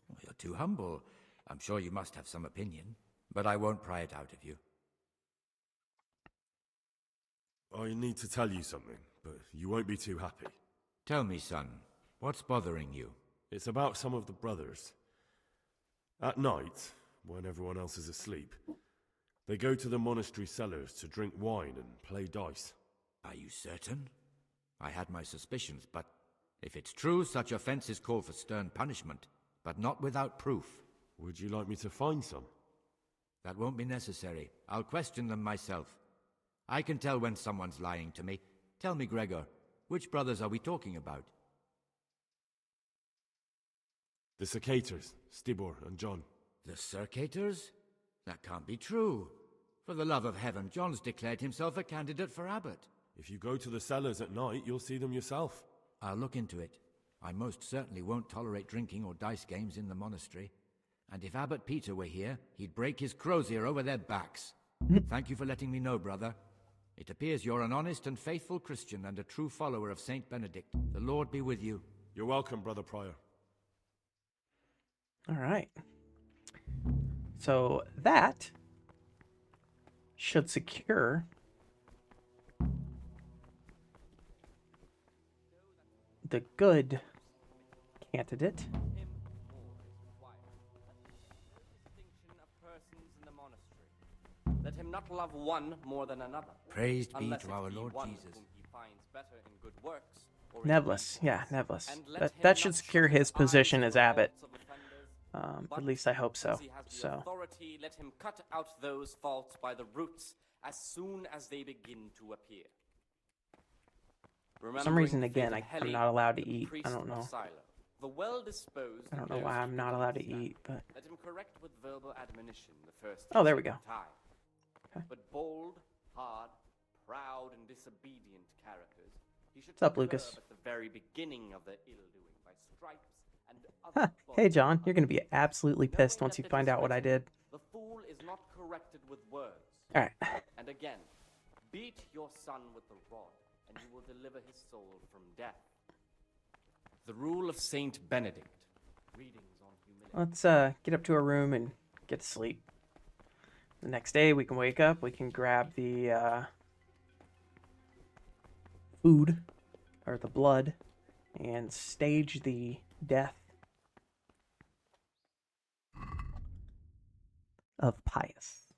Well, you're too humble. I'm sure you must have some opinion, but I won't pry it out of you. I need to tell you something, but you won't be too happy. Tell me, son, what's bothering you? It's about some of the brothers. At night, when everyone else is asleep, they go to the monastery cellars to drink wine and play dice. Are you certain? I had my suspicions, but if it's true, such offenses call for stern punishment, but not without proof. Would you like me to find some? That won't be necessary. I'll question them myself. I can tell when someone's lying to me. Tell me, Gregor, which brothers are we talking about? The Secators, Stibor and John. The Circators? That can't be true. For the love of heaven, John's declared himself a candidate for abbot. If you go to the cellars at night, you'll see them yourself. I'll look into it. I most certainly won't tolerate drinking or dice games in the monastery. And if Abbot Peter were here, he'd break his crozier over their backs. Thank you for letting me know, brother. It appears you're an honest and faithful Christian and a true follower of Saint Benedict. The Lord be with you. You're welcome, Brother Prior. All right. So that should secure the good candidate. Let him not love one more than another. Praised be unless to it our be Lord one Jesus. whom he finds better in good works, or in Nevlis, deeds. yeah, Nevlis. And let That, him that should not secure shut his his position eyes as to the abbot. faults of offenders, At but least I hope so. since he has the So authority, let him cut out those faults by the roots as soon as they begin to appear. for some reason, again, I'm not allowed to eat. I don't know. The well-disposed I don't know why I'm not allowed to eat, but let him correct with verbal admonition the first oh, there we go. time. Okay. But bold, hard, proud, and disobedient characters, he should What's up, curb Lucas? at the very beginning of their ill-doing by stripes and Huh. other Hey, John, you're gonna be absolutely pissed once you find out what I did. The fool is not corrected with words. All right. And again, beat your son with the rod, and you will deliver his soul from death. The rule of Saint Benedict. Readings on humility. Let's get up to our room and get to sleep. The next day, we can wake up. We can grab the food or the blood and stage the death of Pius.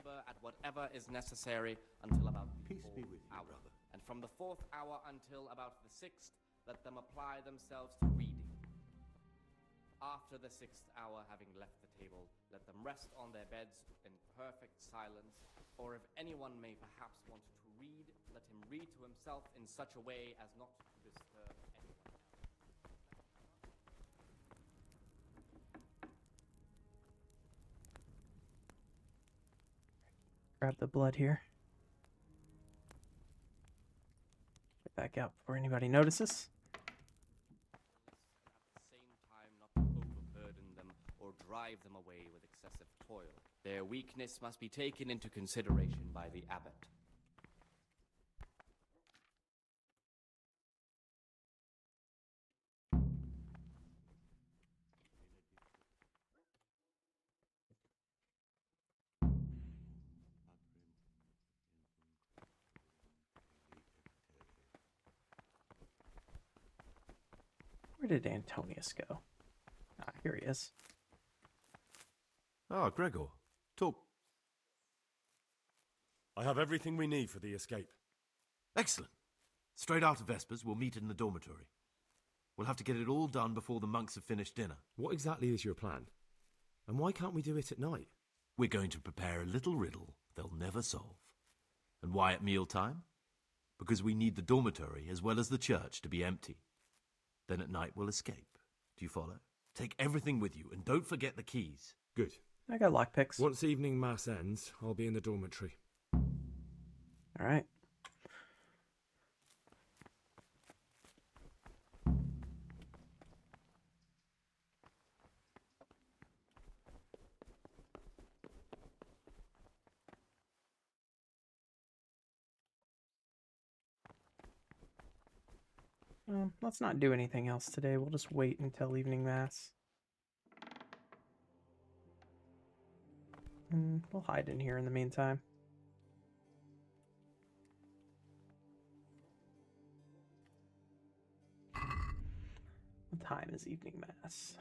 labor at whatever is necessary until about the Peace be with you, hour. brother. And from the 4th hour until about the 6th, let them apply themselves to reading. After the 6th hour, having left the table, let them rest on their beds in perfect silence, or if anyone may perhaps want to read, let him read to himself in such a way as not to disturb anyone else. Grab the blood here. Get back out before anybody notices. At the same time, not to overburden them or drive them away with excessive toil. Their weakness must be taken into consideration by the abbot. Where did Antonius go? Ah, here he is. Ah, Gregor. Talk. I have everything we need for the escape. Excellent. Straight after Vespers, we'll meet in the dormitory. We'll have to get it all done before the monks have finished dinner. What exactly is your plan? And why can't we do it at night? We're going to prepare a little riddle they'll never solve. And why at mealtime? Because we need the dormitory as well as the church to be empty. Then at night we'll escape. Do you follow? Take everything with you and don't forget the keys. Good. I got lockpicks. Once evening mass ends, I'll be in the dormitory. All right. Let's not do anything else today. We'll just wait until evening mass. And we'll hide in here in the meantime. What time is evening mass?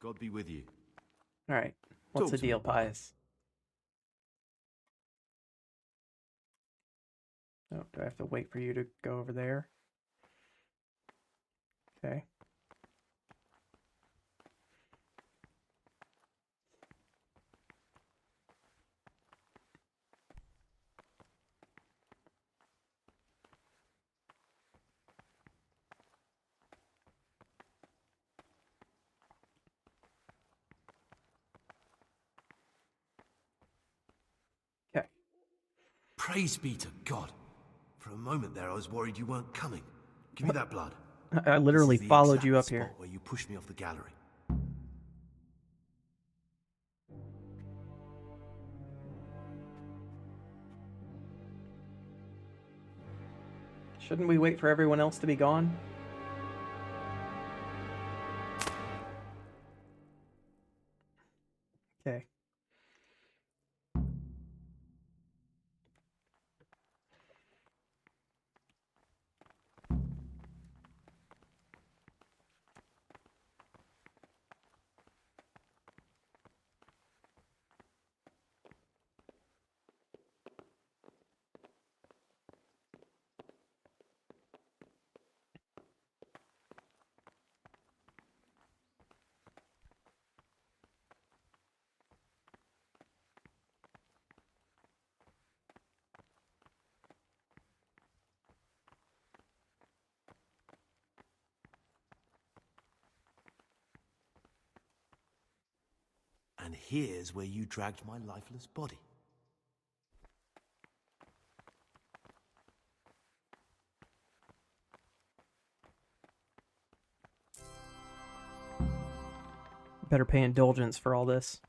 God be with you. All right. What's Talk the to me, deal, brother. Pius? Oh, do I have to wait for you to go over there? Okay. Praise be to God. For a moment there, I was worried you weren't coming. Give me that blood. I literally This is the followed you exact up here. spot where you pushed me off the gallery. Shouldn't we wait for everyone else to be gone? Okay. here's where you dragged my lifeless body. Better pay indulgence for all this.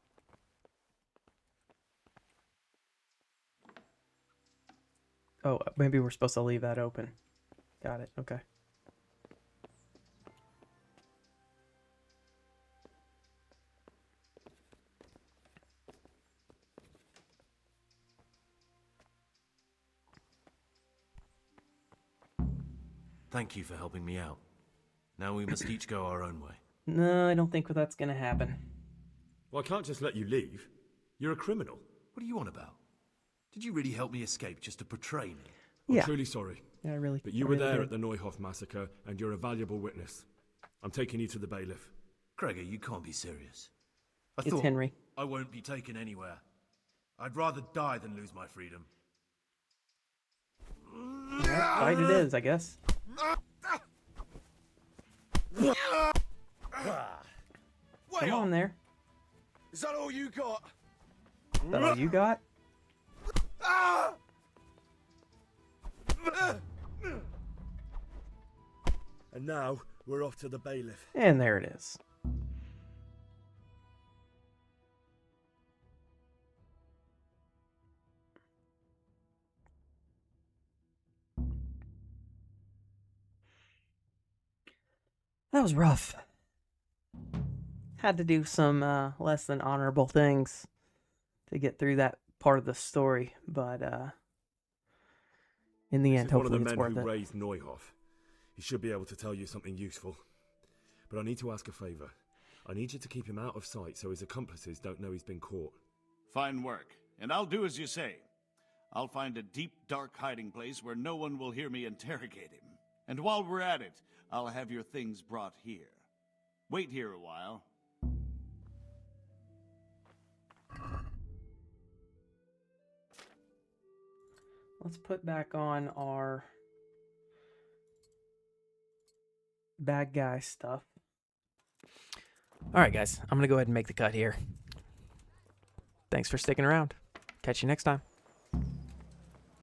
Oh, maybe we're supposed to leave that open. Got it, okay. Thank you for helping me out. Now we must each go our own way. No, I don't think that's gonna happen. Well, I can't just let you leave. You're a criminal. What are you on about? Did you really help me escape just to betray me? Yeah. I'm truly sorry. Yeah, I really. But you I were really there did. at the Neuhof massacre, and you're a valuable witness. I'm taking you to the bailiff. Gregor, you can't be serious. It's Henry. I won't be taken anywhere. I'd rather die than lose my freedom. Well, fight it is, I guess. Come on there. Is that all you got? Is that all you got? And now, we're off to the bailiff. And there it is. That was rough. Had to do some less than honorable things to get through that part of the story, but in the end, This is one of hopefully the it's men worth who it. raised Neuhof. He should be able to tell you something useful. But I need to ask a favour. I need you to keep him out of sight so his accomplices don't know he's been caught. Fine work, and I'll do as you say. I'll find a deep, dark hiding place where no one will hear me interrogate him. And while we're at it, I'll have your things brought here. Wait here a while. Let's put back on our bad guy stuff. Alright guys, I'm going to go ahead and make the cut here. Thanks for sticking around. Catch you next time.